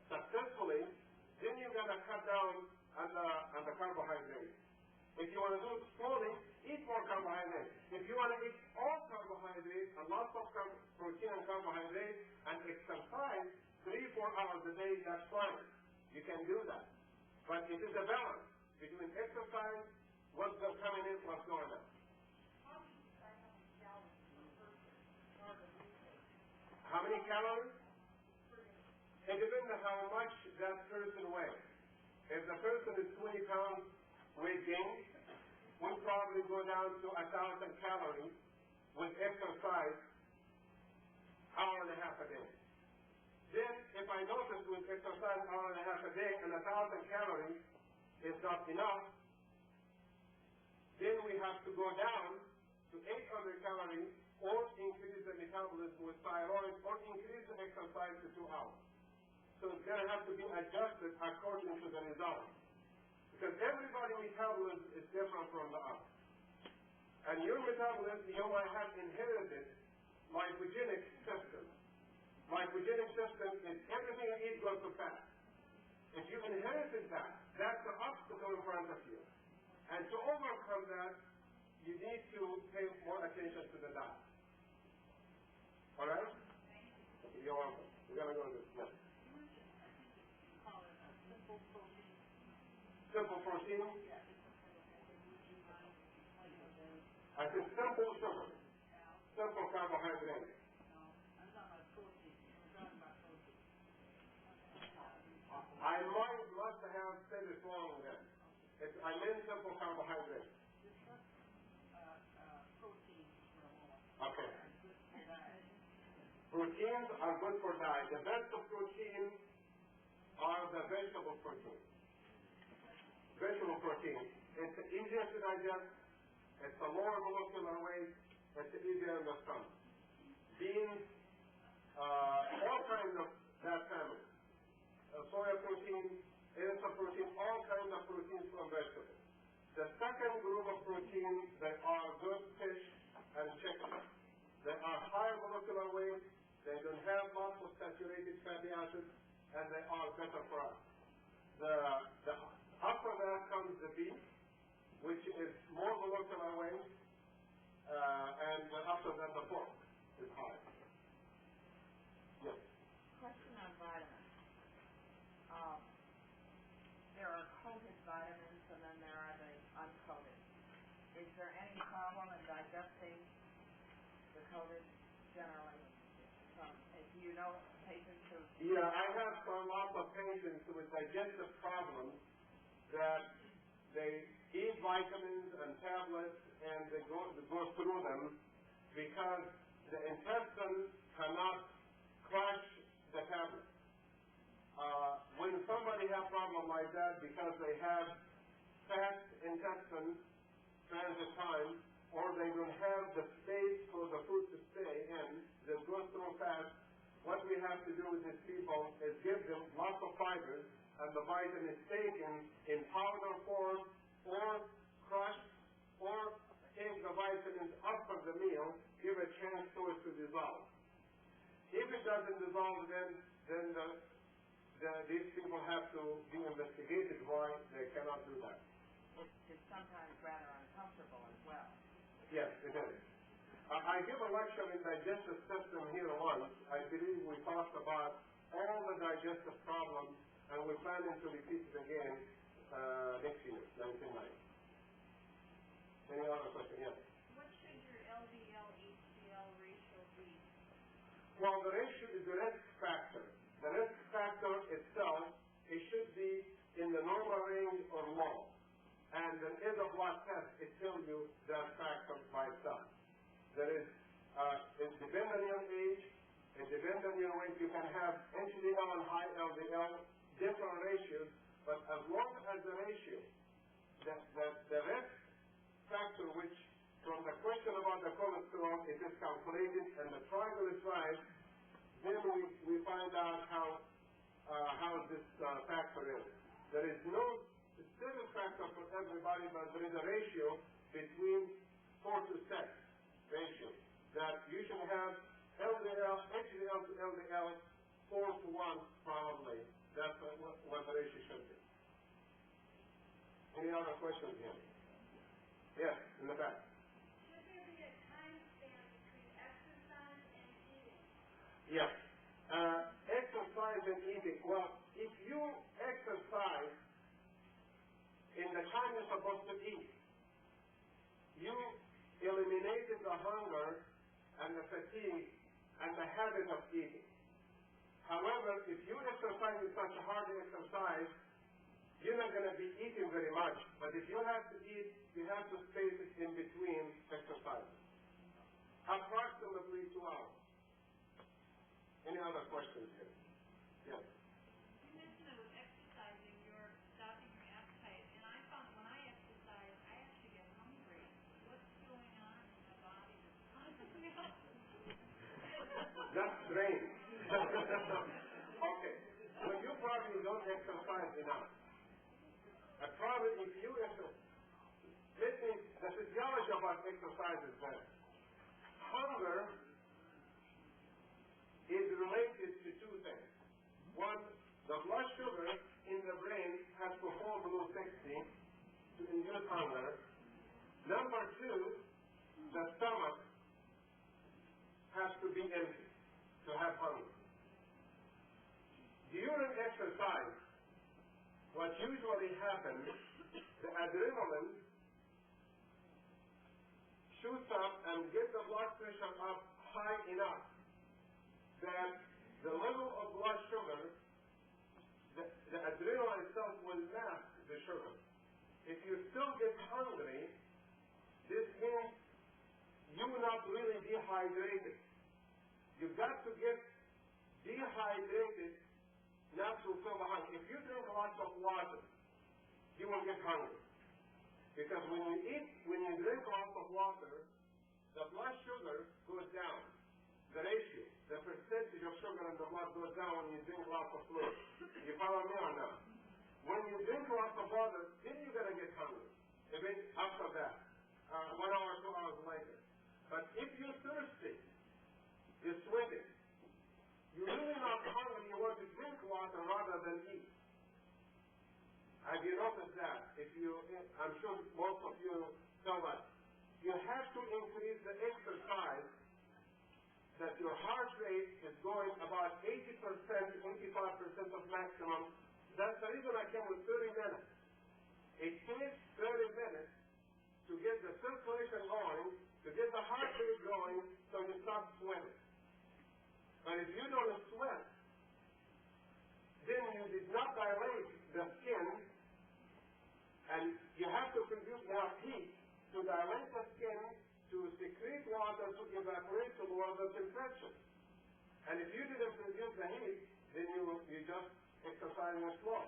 successfully, then you're going to cut down on the carbohydrates. If you want to do it slowly, eat more carbohydrates. If you want to eat all carbohydrates and lots of protein and carbohydrate, and exercise 3-4 hours a day, that's fine. You can do that. But it is a balance between exercise, what's coming in, what's going out. How many calories? It depends on how much that person weighs. If the person is 20 pounds weight gain, we'll probably go down to 1,000 calories with exercise, hour and a half a day. Then, if I notice with exercise hour and a half a day and 1,000 calories is not enough, then we have to go down to 800 calories or increase the metabolism with thyroid or increase the exercise to 2 hours. So it's going to have to be adjusted according to the results. Because everybody's metabolism is different from the other. And your metabolism, you might have inherited lipogenic system. Lipogenic system is everything you eat goes to fat. If you inherited that, that's the obstacle in front of you. And to overcome that, you need to pay more attention to the diet. All right? You're welcome. We're going to go to this next. Simple protein? I said simple sugar. Simple carbohydrate. I must have said it wrong then. I meant simple carbohydrate. Okay. Proteins are good for diet. The best of proteins are the vegetable protein. Vegetable protein. It's the easiest to digest. It's the lower molecular weight. It's easier in the stomach. Beans, all kinds of that family. Soya protein, innocent protein, all kinds of proteins from vegetables. The second group of proteins, they are good fish and chicken. They are higher molecular weight, they don't have lots of saturated fatty acids, and they are better for us. After that comes the beef, which is more molecular weight, and after that the pork is higher. Yes? Question on vitamins. There are coated vitamins and then there are the uncoated. Is there any problem in digesting the coated generally? Do you know patients who... Yeah, I have lots of patients with digestive problems that they eat vitamins and tablets and they go through them because the intestine cannot crush the tablet. When somebody has a problem like that because they have fast intestine transit time or they don't have the space for the food to stay in, they go through fast, what we have to do with these people is give them lots of fibers and the vitamin is taken in powder form or crushed or take the vitamins after the meal, give a chance for it to dissolve. If it doesn't dissolve, then these people have to be investigated why they cannot do that. It's sometimes rather uncomfortable as well. Yes, it is. I give a lecture in digestive system here once. I believe we talked about all the digestive problems, and we're planning to repeat it again next year, 1990. Any other question? Yes. What should your LDL-HDL ratio be? Well, the ratio is the risk factor. The risk factor itself, it should be in the normal range or low. And there is a blood test, it tells you that factor by itself. There is, it depends on your age, it depends on your weight. You can have HDL and high LDL, different ratios, but as long as the ratio, the risk factor, which from the question about the cholesterol, it is calculated, and the triglycerides, then we find out how this factor is. There is no specific factor for everybody, but there is a ratio between 4 to 6 ratio that you should have LDL, HDL to LDL 4 to 1 probably. That's what the ratio should be. Any other questions here? Yes, in the back. Should there be a time span between exercise and eating? Yes. Exercise and eating. Well, if you exercise in the time you're supposed to eat, you eliminated the hunger and the fatigue and the habit of eating. However, if you exercise in such a hard exercise, you're not going to be eating very much. But if you have to eat, you have to space it in between exercises. Approximately 2 hours. Any other questions here? Yes. You mentioned that with exercising, you're stopping your appetite, and I found that when I exercise, I actually get hungry. What's going on in my body that's causing me? That's strange. Okay. Well, you probably don't exercise enough. Probably if you exercise, the physiology about exercise is that hunger is related to two things. One, the blood sugar in the brain has to fall below 60 to induce hunger. Number two, the stomach has to be empty to have hunger. During exercise, what usually happens, the adrenaline shoots up and gets the blood pressure up high enough that the level of blood sugar, the adrenaline itself will mask the sugar. If you still get hungry, this means you're not really dehydrated. You've got to get dehydrated not to fill the hunger. If you drink lots of water, you will get hungry. Because when you drink lots of water, the blood sugar goes down. The ratio, the percentage of sugar in the blood goes down when you drink lots of fluid. You follow me or not? When you drink lots of water, then you're going to get hungry. Even after that, 1 hour, 2 hours later. But if you're thirsty, you're sweating, you're really not hungry, you want to drink water rather than eat. Have you noticed that? I'm sure most of you know that. You have to increase the exercise that your heart rate is going about 80%, 85% of maximum. That's the reason I came with 30 minutes. It takes 30 minutes to get the circulation going, to get the heart rate going, so you stop sweating. But if you don't sweat, then you did not dilate the skin, and you have to produce enough heat to dilate the skin, to secrete water, to evaporate, to lower the temperature. And if you didn't produce the heat, then you just exercising slow.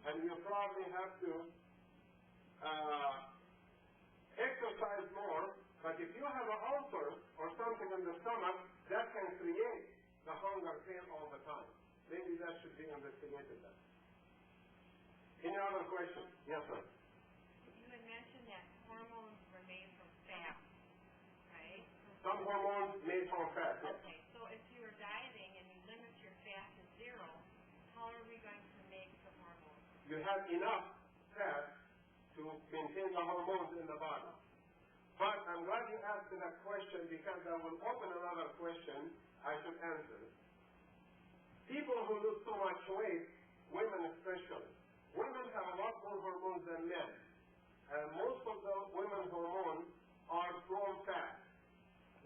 And you probably have to exercise more, but if you have an ulcer or something in the stomach, that can create the hunger pain all the time. Maybe that should be investigated then. Any other questions? Yes, sir. You had mentioned that hormones were made from fat, right? Some hormones made from fat, yes. Okay, so if you are dieting and you limit your fat to 0, how are we going to make the hormones? You have enough fat to maintain the hormones in the body. But I'm glad you asked me that question because that will open another question I should answer. People who lose so much weight, women especially, women have a lot more hormones than men. And most of the women's hormones are from fat.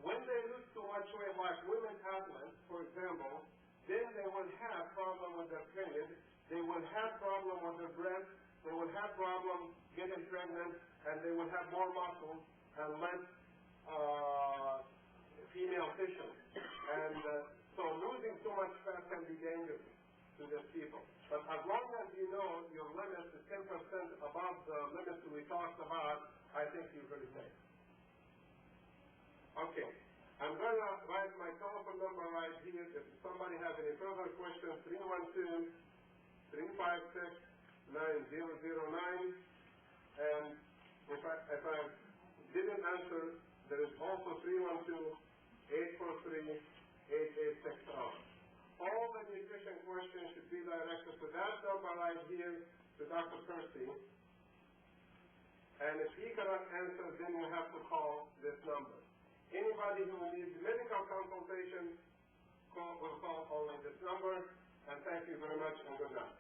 When they lose too much weight, like women athletes, for example, then they will have problem with their period, they will have problem with their breast, they will have problem getting pregnant, and they will have more muscles and less female tissue. And so losing too much fat can be dangerous to these people. But as long as you know your limit is 10% above the limit we talked about, I think you're very safe. Okay. I'm going to write my telephone number right here. If somebody has any further questions, 312-356-9009. And if I didn't answer, there is also 312-843-8860. All the nutrition questions should be directed to that number right here, to Dr. Percy. And if he cannot answer, then you have to call this number. Anybody who needs medical consultation, will call only this number. And thank you very much and good night.